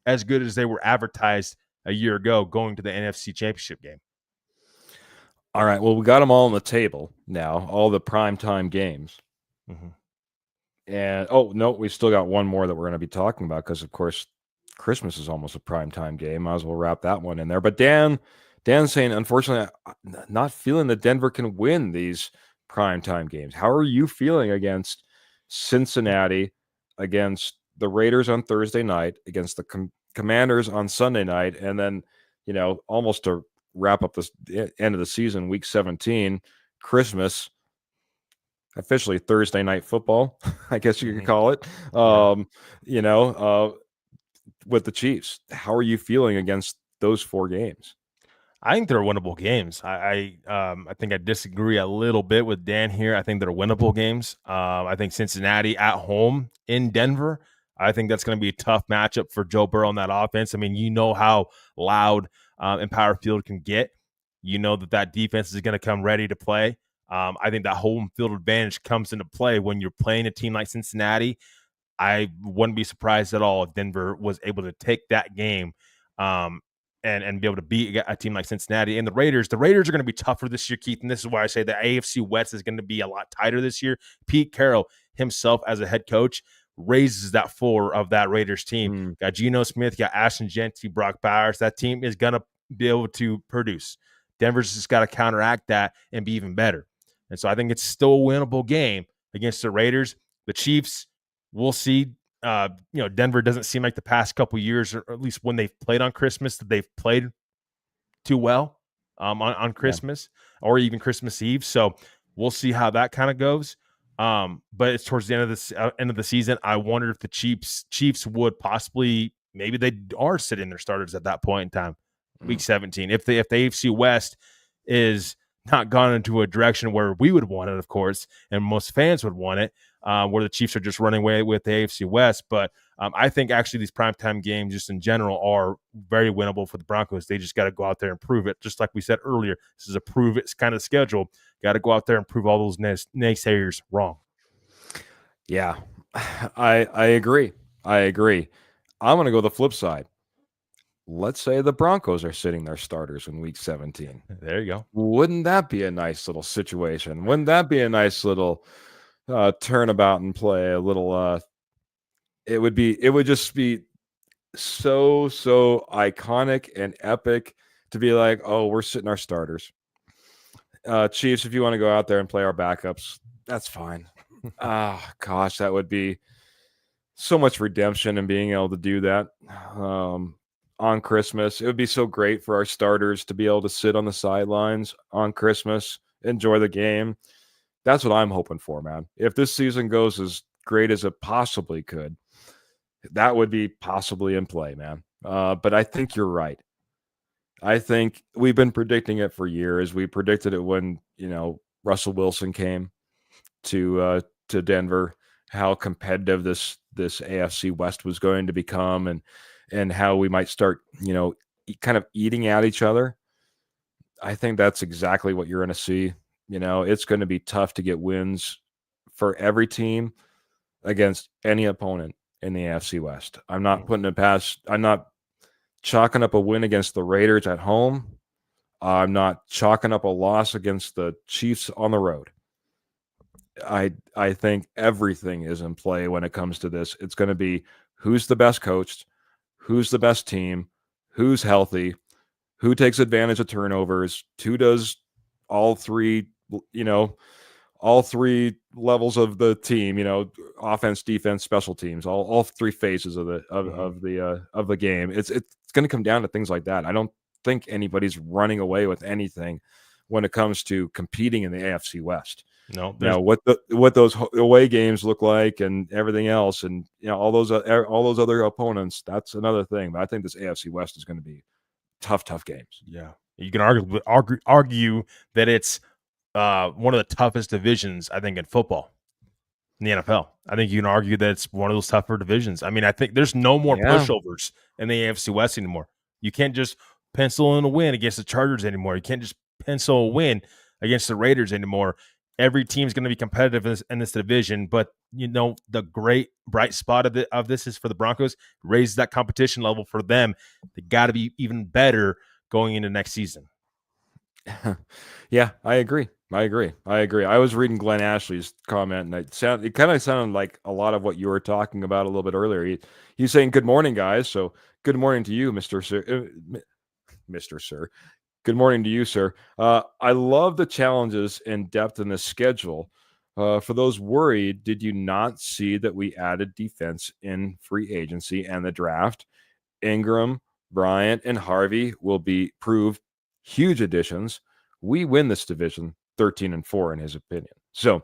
as good as they were advertised a year ago going to the NFC Championship game. All right. Well, we got them all on the table now, all the primetime games. And, we still got one more that we're going to be talking about because, of course, Christmas is almost a primetime game. Might as well wrap that one in there. But Dan's saying, unfortunately, not feeling that Denver can win these primetime games. How are you feeling against Cincinnati, against the Raiders on Thursday night, against the Commanders on Sunday night, and then, almost to wrap up this end of the season, week 17, Christmas, officially Thursday night football, I guess you could call it, with the Chiefs? How are you feeling against those 4 games? I think they're winnable games. I think I disagree a little bit with Dan here. I think they're winnable games. I think Cincinnati at home in Denver, I think that's going to be a tough matchup for Joe Burrow on that offense. I mean, you know how loud Empower Field can get. You know that defense is going to come ready to play. I think that home field advantage comes into play when you're playing a team like Cincinnati. I wouldn't be surprised at all if Denver was able to take that game and be able to beat a team like Cincinnati. And the Raiders are going to be tougher this year, Keith, and this is why I say the AFC West is going to be a lot tighter this year. Pete Carroll himself as a head coach raises that floor of that Raiders team. Got Geno Smith, got Ashton Jeanty, Brock Bowers. That team is going to be able to produce. Denver's just got to counteract that and be even better. And so I think it's still a winnable game against the Raiders. The Chiefs, we'll see. Denver doesn't seem like the past couple years, or at least when they've played on Christmas, that they've played too well on Christmas or even Christmas Eve. So we'll see how that kind of goes. But it's towards the end of the season. I wonder if the Chiefs would possibly, maybe they are sitting their starters at that point in time, week 17. If the AFC West is not gone into a direction where we would want it, of course, and most fans would want it, where the Chiefs are just running away with the AFC West. But I think actually these primetime games, just in general, are very winnable for the Broncos. They just got to go out there and prove it. Just like we said earlier, this is a prove it's kind of schedule. Got to go out there and prove all those naysayers wrong. Yeah, I agree. I agree. I'm going to go the flip side. Let's say the Broncos are sitting their starters in week 17. There you go. Wouldn't that be a nice little situation? Wouldn't that be a nice little turnabout and play? A little it would just be so iconic and epic to be like, oh, we're sitting our starters. Chiefs, if you want to go out there and play our backups, that's fine. Gosh, that would be so much redemption and being able to do that on Christmas. It would be so great for our starters to be able to sit on the sidelines on Christmas, enjoy the game. That's what I'm hoping for, man. If this season goes as great as it possibly could, that would be possibly in play, man. But I think you're right. I think we've been predicting it for years. We predicted it when, Russell Wilson came to Denver, how competitive this AFC West was going to become, and how we might start, kind of eating at each other. I think that's exactly what you're going to see. It's going to be tough to get wins for every team against any opponent in the AFC West. I'm not putting it past. I'm not chalking up a win against the Raiders at home. I'm not chalking up a loss against the Chiefs on the road. I think everything is in play when it comes to this. It's going to be who's the best coached, who's the best team, who's healthy, who takes advantage of turnovers, who does all three, all three levels of the team, offense, defense, special teams, all three phases of the game. It's going to come down to things like that. I don't think anybody's running away with anything when it comes to competing in the AFC West. No, now what those away games look like and everything else, and all those other opponents, that's another thing. But I think this AFC West is going to be tough games. Yeah, you can argue that it's one of the toughest divisions, I think, in football, in the NFL. I think you can argue that it's one of those tougher divisions. I mean, I think there's no more pushovers in the AFC West anymore. You can't just pencil in a win against the Chargers anymore. You can't just pencil a win against the Raiders anymore. Every team's going to be competitive in this division, but the great bright spot of this is for the Broncos. Raises that competition level for them. They got to be even better going into next season. Yeah, I agree. I was reading Glenn Ashley's comment, and it kind of sounded like a lot of what you were talking about a little bit earlier. He's saying, "Good morning, guys." So, good morning to you, Mr. Sir. Mr. Sir. Good morning to you, sir. I love the challenges and depth in the schedule. For those worried, did you not see that we added defense in free agency and the draft? Ingram, Bryant, and Harvey will be proved huge additions. We win this division 13-4 in his opinion. So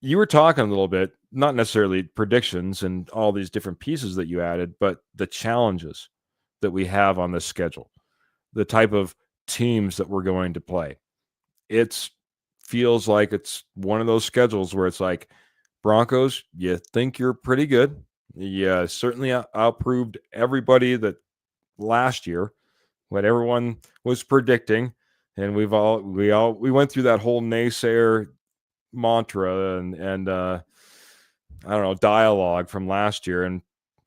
you were talking a little bit, not necessarily predictions and all these different pieces that you added, but the challenges that we have on this schedule, the type of teams that we're going to play. It feels like it's one of those schedules where it's like, Broncos, you think you're pretty good. Yeah, certainly outproved everybody that last year, what everyone was predicting. And we went through that whole naysayer mantra and I don't know, dialogue from last year. And,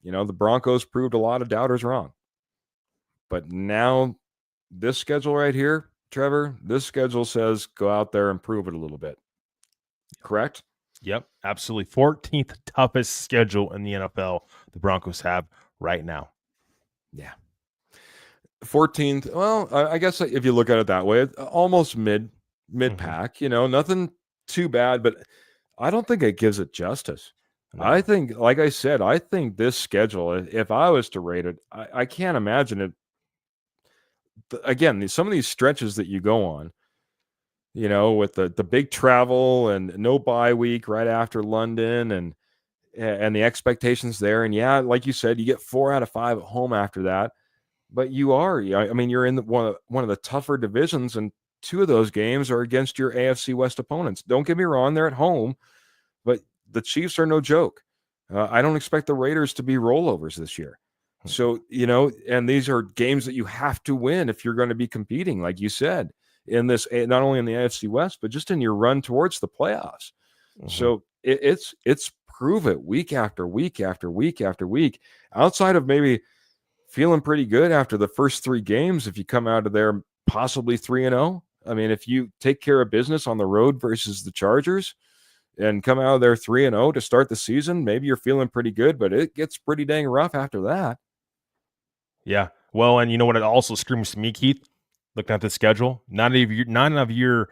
the Broncos proved a lot of doubters wrong. But now this schedule right here, Trevor, this schedule says go out there and prove it a little bit. Correct? Yep, absolutely. 14th toughest schedule in the NFL the Broncos have right now. Yeah. 14th. Well, I guess if you look at it that way, almost mid pack, nothing too bad, but I don't think it gives it justice. No. I think, like I said, I think this schedule, if I was to rate it, I can't imagine it. Again, some of these stretches that you go on, with the big travel and no bye week right after London and the expectations there. And yeah, like you said, you get 4 out of 5 at home after that. But you're in one of the tougher divisions, and 2 of those games are against your AFC West opponents. Don't get me wrong, they're at home, but the Chiefs are no joke. I don't expect the Raiders to be rollovers this year. So, and these are games that you have to win if you're going to be competing, like you said, in this, not only in the AFC West, but just in your run towards the playoffs. So it's prove it week after week after week after week. Outside of maybe feeling pretty good after the first 3 games, if you come out of there possibly 3-0. I mean, if you take care of business on the road versus the Chargers and come out of there 3-0 to start the season, maybe you're feeling pretty good, but it gets pretty dang rough after that. Yeah. Well, and you know what? It also screams to me, Keith. Looking at the schedule, 9 of your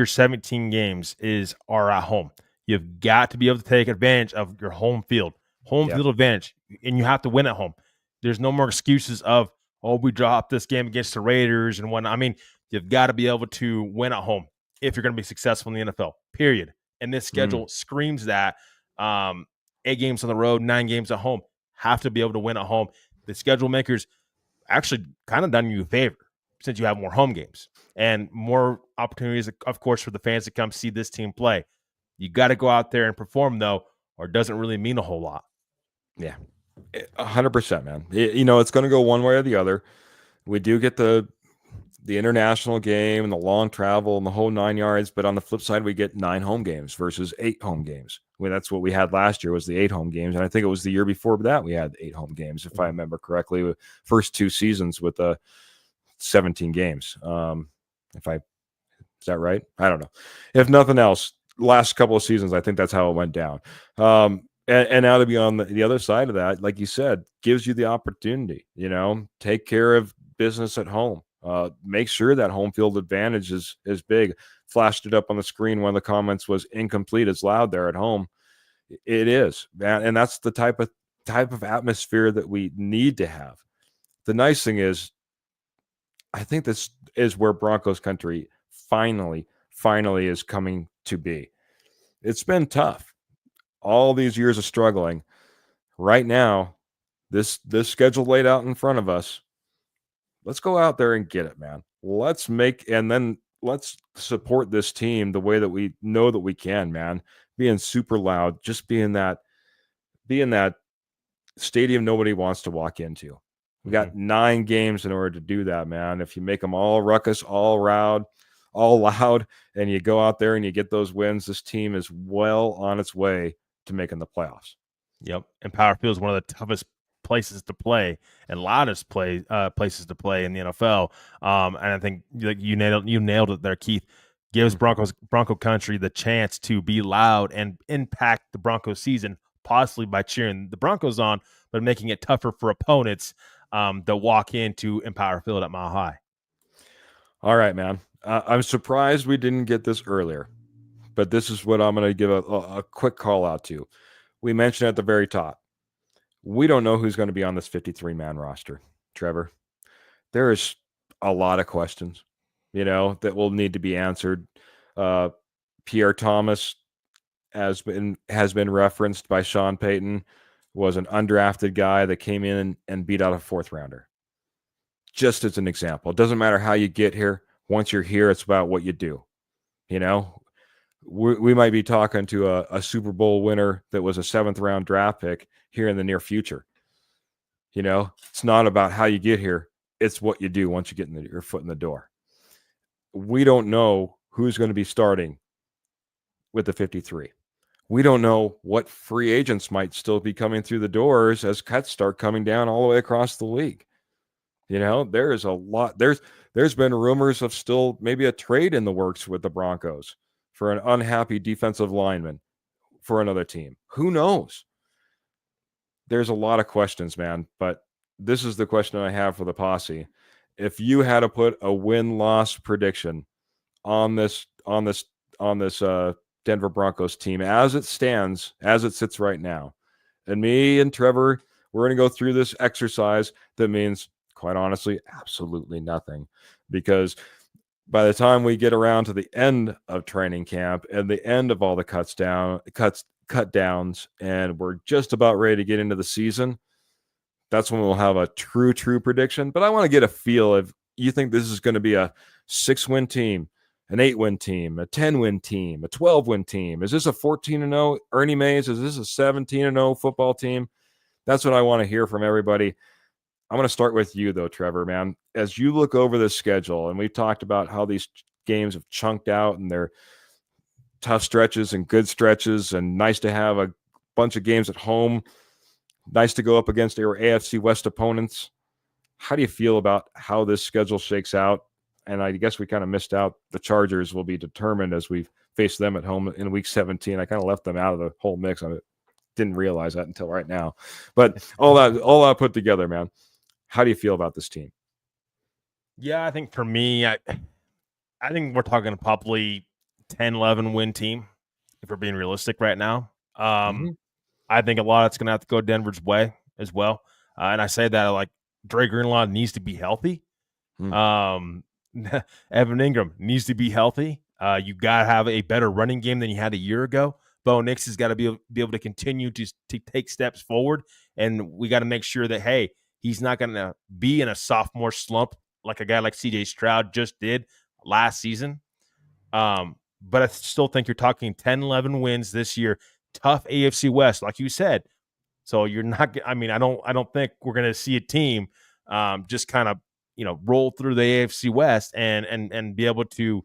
17 games are at home. You've got to be able to take advantage of your home field advantage, and you have to win at home. There's no more excuses of, oh, we dropped this game against the Raiders and whatnot. I mean, you've got to be able to win at home if you're going to be successful in the NFL. Period. And this schedule screams that 8 games on the road, 9 games at home. Have to be able to win at home. The schedule makers actually kind of done you a favor since you have more home games and more opportunities, of course, for the fans to come see this team play. You got to go out there and perform, though, or it doesn't really mean a whole lot. Yeah, 100%, man. It's going to go one way or the other. We do get the international game and the long travel and the whole 9 yards, but on the flip side, we get 9 home games versus 8 home games. Well, that's what we had last year was the 8 home games, and I think it was the year before that we had 8 home games, if I remember correctly. First 2 seasons with 17 games. Is that right? I don't know. If nothing else, last couple of seasons, I think that's how it went down. And now to be on the other side of that, like you said, gives you the opportunity, take care of business at home. Make sure that home field advantage is big. Flashed it up on the screen. One of the comments was incomplete. It's loud there at home. It is, man. And that's the type of atmosphere that we need to have. The nice thing is, I think this is where Broncos country finally is coming to be. It's been tough. All these years of struggling. Right now, this schedule laid out in front of us. Let's go out there and get it, man. Let's support this team the way that we know that we can, man. Being super loud, just being that stadium nobody wants to walk into. We got 9 games in order to do that, man. If you make them all ruckus, all loud, and you go out there and you get those wins, this team is well on its way to making the playoffs. Yep. And Power Field is one of the toughest places to play and loudest places to play in the NFL. And I think you nailed it there, Keith. Gives Bronco country the chance to be loud and impact the Broncos season, possibly by cheering the Broncos on, but making it tougher for opponents that walk into Empower Field at Mile High. All right, man. I'm surprised we didn't get this earlier, but this is what I'm going to give a quick call out to. We mentioned at the very top, we don't know who's going to be on this 53-man roster, Trevor. There is a lot of questions, that will need to be answered. Pierre Thomas has been referenced by Sean Payton, was an undrafted guy that came in and beat out a 4th rounder. Just as an example, it doesn't matter how you get here. Once you're here, it's about what you do. We might be talking to a Super Bowl winner that was a 7th round draft pick here in the near future. It's not about how you get here. It's what you do once you get your foot in the door. We don't know who's going to be starting with the 53. We don't know what free agents might still be coming through the doors as cuts start coming down all the way across the league. There is a lot. There's been rumors of still maybe a trade in the works with the Broncos for an unhappy defensive lineman for another team. Who knows? There's a lot of questions, man. But this is the question I have for the posse. If you had to put a win-loss prediction on this Denver Broncos team as it stands, as it sits right now, and me and Trevor, we're going to go through this exercise that means, quite honestly, absolutely nothing, because by the time we get around to the end of training camp and the end of all the cut downs, and we're just about ready to get into the season, that's when we'll have a true prediction. But I want to get a feel if you think this is going to be a 6-win team, an 8-win team, a 10-win team, a 12-win team? Is this a 14-0 Ernie Mays? Is this a 17-0 football team? That's what I want to hear from everybody. I'm going to start with you, though, Trevor, man. As you look over the schedule, and we've talked about how these games have chunked out and they're tough stretches and good stretches, and nice to have a bunch of games at home, nice to go up against your AFC West opponents. How do you feel about how this schedule shakes out? And I guess we kind of missed out. The Chargers will be determined as we face them at home in week 17. I kind of left them out of the whole mix. I didn't realize that until right now. But all that put together, man, how do you feel about this team? Yeah, I think for me, I think we're talking probably 10-11 win team, if we're being realistic right now. I think a lot of it's going to have to go Denver's way as well. And I say that like Dre Greenlaw needs to be healthy. Evan Ingram needs to be healthy. You got to have a better running game than you had a year ago. Bo Nix has got to be able to continue to take steps forward. And we got to make sure that, hey, he's not going to be in a sophomore slump like a guy like CJ Stroud just did last season. But I still think you're talking 10-11 wins this year. Tough AFC West, like you said. So you're not. I mean, I don't think we're going to see a team just kind of roll through the AFC West and be able to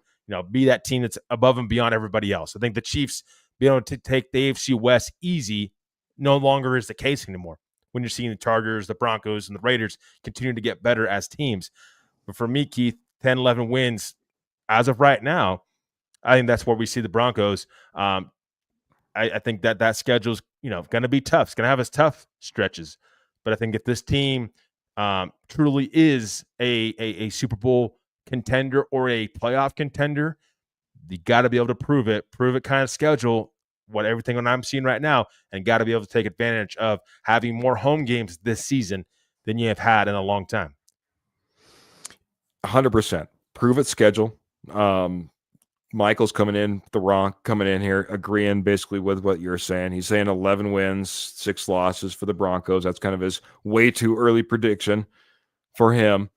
be that team that's above and beyond everybody else. I think the Chiefs being able to take the AFC West easy no longer is the case anymore. When you're seeing the Chargers, the Broncos, and the Raiders continue to get better as teams. But for me, Keith, 10-11 wins as of right now. I think that's where we see the Broncos. I think that schedule's going to be tough. It's going to have its tough stretches. But I think if this team truly is a Super Bowl contender or a playoff contender, you got to be able to prove it kind of schedule, everything I'm seeing right now, and got to be able to take advantage of having more home games this season than you have had in a long time. 100%. Prove it schedule. Michael's coming in, the Ronk coming in here, agreeing basically with what you're saying. He's saying 11 wins, 6 losses for the Broncos. That's kind of his way too early prediction for him.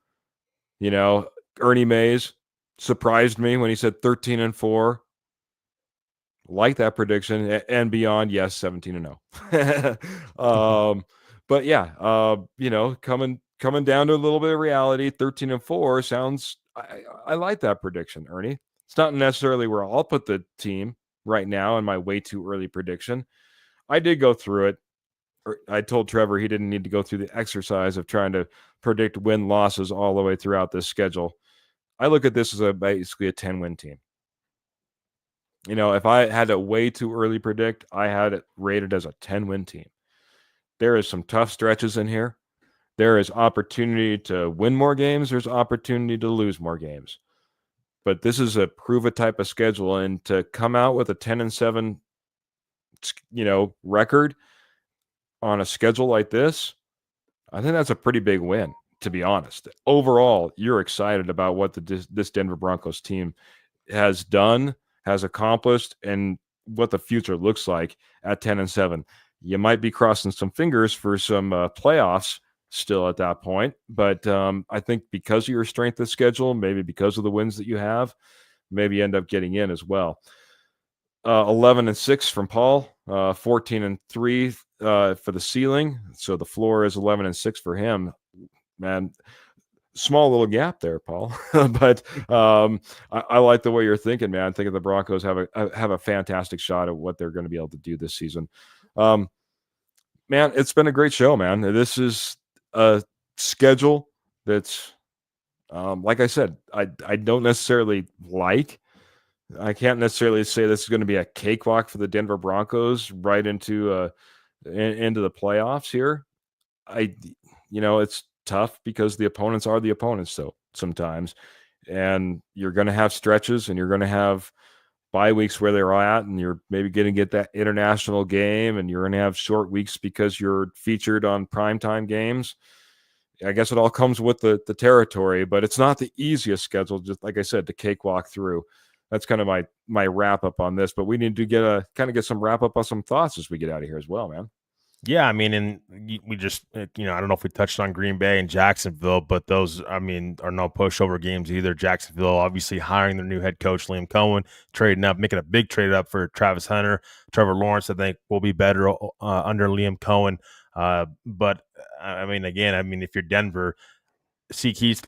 Ernie Mays surprised me when he said 13-4. Like that prediction and beyond. Yes, 17-0. But yeah, coming down to a little bit of reality, 13-4 sounds. I like that prediction, Ernie. It's not necessarily where I'll put the team right now in my way too early prediction. I did go through it. I told Trevor he didn't need to go through the exercise of trying to predict win losses all the way throughout this schedule. I look at this as basically a 10-win team. If I had to way too early predict, I had it rated as a 10-win team. There is some tough stretches in here. There is opportunity to win more games. There's opportunity to lose more games. But this is a prove it type of schedule, and to come out with a 10-7, record on a schedule like this, I think that's a pretty big win, to be honest. Overall, you're excited about what this Denver Broncos team has done, has accomplished, and what the future looks like at 10-7. You might be crossing some fingers for some playoffs still at that point. But I think because of your strength of schedule, maybe because of the wins that you have, maybe you end up getting in as well. 11-6 from Paul, 14-3 for the ceiling. So the floor is 11-6 for him. Man, small little gap there, Paul. But I like the way you're thinking, man. I think the Broncos have a fantastic shot at what they're going to be able to do this season. Man, it's been a great show, man. This is a schedule that's, like I said, I don't necessarily like. I can't necessarily say this is going to be a cakewalk for the Denver Broncos right into the playoffs here. It's tough because the opponents are the opponents, so sometimes, and you're going to have stretches and you're going to have bye weeks where they're at, and you're maybe going to get that international game, and you're going to have short weeks because you're featured on primetime games. I guess it all comes with the territory, but it's not the easiest schedule, just like I said, to cakewalk through. That's kind of my wrap up on this, but we need to get some wrap up on some thoughts as we get out of here as well, man. Yeah, I mean, and we just, I don't know if we touched on Green Bay and Jacksonville, but those, I mean, are no pushover games either. Jacksonville obviously hiring their new head coach, Liam Cohen, trading up, making a big trade up for Travis Hunter. Trevor Lawrence, I think, will be better under Liam Cohen. But I mean, again, I mean, if you're Denver, see, Keith,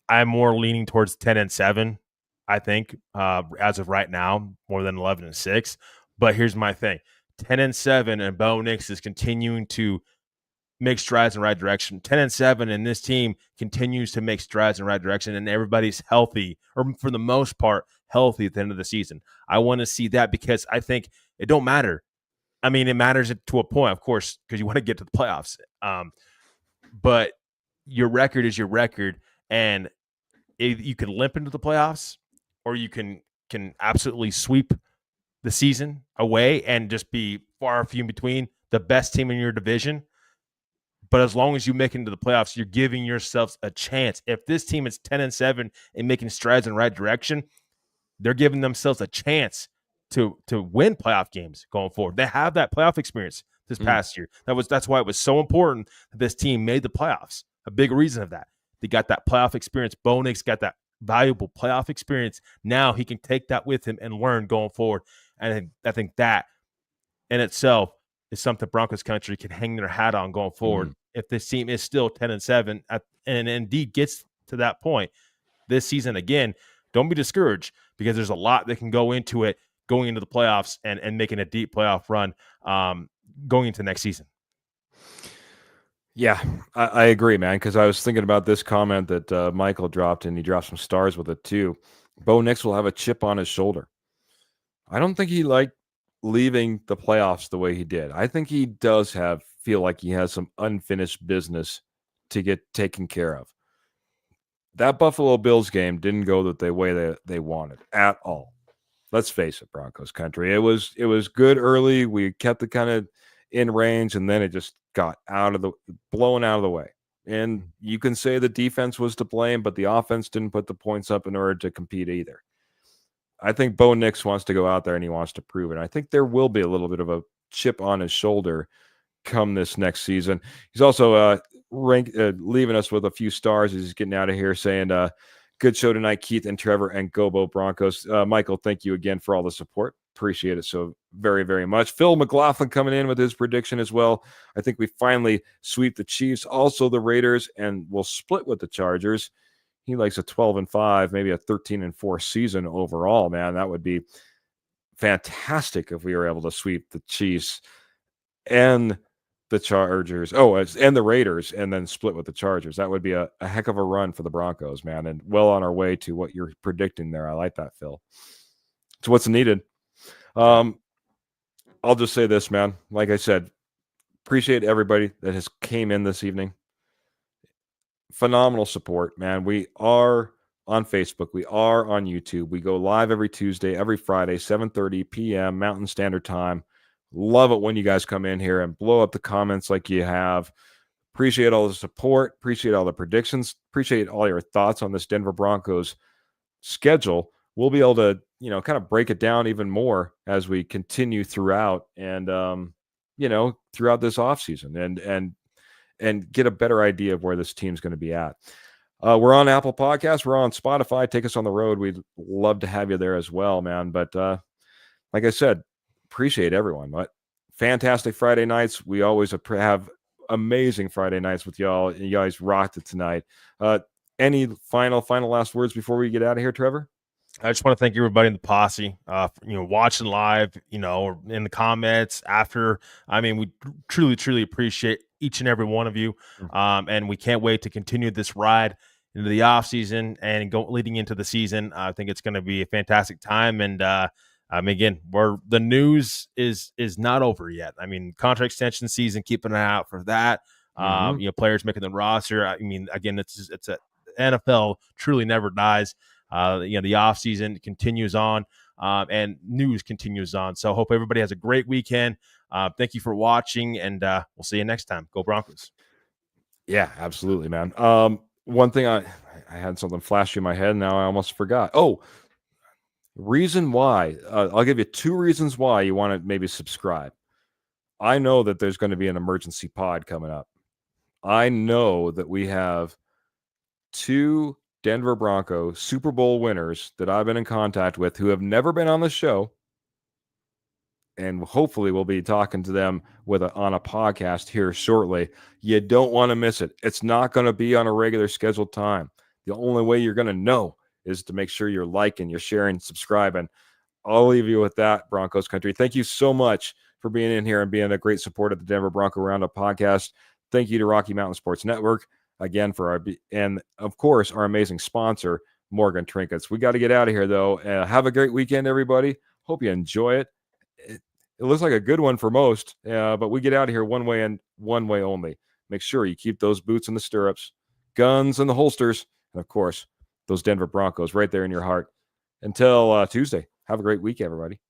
I'm more leaning towards 10-7, I think, as of right now, more than 11-6. But here's my thing: 10-7, and Bo Nix is continuing to make strides in the right direction. 10-7, and this team continues to make strides in the right direction, and everybody's healthy, or for the most part, healthy at the end of the season. I want to see that because I think it don't matter. I mean, it matters to a point, of course, because you want to get to the playoffs. But your record is your record, and you can limp into the playoffs, or you can absolutely sweep the season away and just be far and few in between the best team in your division. But as long as you make it into the playoffs, you're giving yourselves a chance. If this team is 10-7 and making strides in the right direction, they're giving themselves a chance to win playoff games going forward. They have that playoff experience this past year. That's why it was so important that this team made the playoffs. A big reason of that. They got that playoff experience. Bo Nix got that valuable playoff experience. Now he can take that with him and learn going forward. And I think that in itself is something Broncos country can hang their hat on going forward. If this team is still 10-7 and indeed gets to that point this season again, don't be discouraged because there's a lot that can go into it going into the playoffs and making a deep playoff run going into next season. Yeah, I agree, man, because I was thinking about this comment that Michael dropped, and he dropped some stars with it too. Bo Nix will have a chip on his shoulder. I don't think he liked leaving the playoffs the way he did. I think he does feel like he has some unfinished business to get taken care of. That Buffalo Bills game didn't go the way they wanted at all. Let's face it, Broncos country. It was good early. We kept it kind of in range, and then it just got blown out of the way. And you can say the defense was to blame, but the offense didn't put the points up in order to compete either. I think Bo Nix wants to go out there and he wants to prove it. I think there will be a little bit of a chip on his shoulder come this next season. He's also leaving us with a few stars as he's getting out of here, saying, good show tonight, Keith and Trevor, and Go Broncos. Michael, thank you again for all the support. Appreciate it so very, very much. Phil McLaughlin coming in with his prediction as well. I think we finally sweep the Chiefs, also the Raiders, and we'll split with the Chargers. He likes a 12-5, maybe a 13-4 season overall, man. That would be fantastic if we were able to sweep the Chiefs and the Chargers. Oh, and the Raiders, and then split with the Chargers. That would be a heck of a run for the Broncos, man, and well on our way to what you're predicting there. I like that, Phil. It's what's needed. I'll just say this, man. Like I said, appreciate everybody that has came in this evening. Phenomenal support, man. We are on Facebook. We are on YouTube. We go live every Tuesday, every Friday, 7:30 p.m. Mountain Standard Time. Love it when you guys come in here and blow up the comments like you have. Appreciate all the support. Appreciate all the predictions. Appreciate all your thoughts on this Denver Broncos schedule. We'll be able to, kind of break it down even more as we continue throughout and, throughout this offseason and get a better idea of where this team's going to be at. We're on Apple Podcasts. We're on Spotify. Take us on the road. We'd love to have you there as well, man. But like I said, appreciate everyone. But fantastic Friday nights. We always have amazing Friday nights with y'all. You guys rocked it tonight. Any final last words before we get out of here, Trevor? I just want to thank everybody in the posse, watching live, or in the comments after. I mean, we truly, truly appreciate each and every one of you. And we can't wait to continue this ride into the off season and leading into the season. I think it's going to be a fantastic time. And again, the news is not over yet. I mean, contract extension season, keeping an eye out for that. Players making the roster. I mean, again, it's a NFL truly never dies. The off season continues on, and news continues on. So hope everybody has a great weekend. Thank you for watching, and we'll see you next time. Go Broncos. Yeah, absolutely, man. One thing I had something flash in my head. Now I almost forgot. Oh, reason why. I'll give you 2 reasons why you want to maybe subscribe. I know that there's going to be an emergency pod coming up. I know that we have 2 Denver Broncos Super Bowl winners that I've been in contact with who have never been on the show. And hopefully we'll be talking to them on a podcast here shortly. You don't want to miss it. It's not going to be on a regular scheduled time. The only way you're going to know is to make sure you're liking, you're sharing, subscribing. I'll leave you with that, Broncos country. Thank you so much for being in here and being a great support of the Denver Bronco Roundup podcast. Thank you to Rocky Mountain Sports Network again and of course our amazing sponsor, Morgan Trinkets. We got to get out of here though. Have a great weekend, everybody. Hope you enjoy it. It looks like a good one for most, but we get out of here one way and one way only. Make sure you keep those boots in the stirrups, guns in the holsters, and of course, those Denver Broncos right there in your heart. Until Tuesday, have a great week, everybody.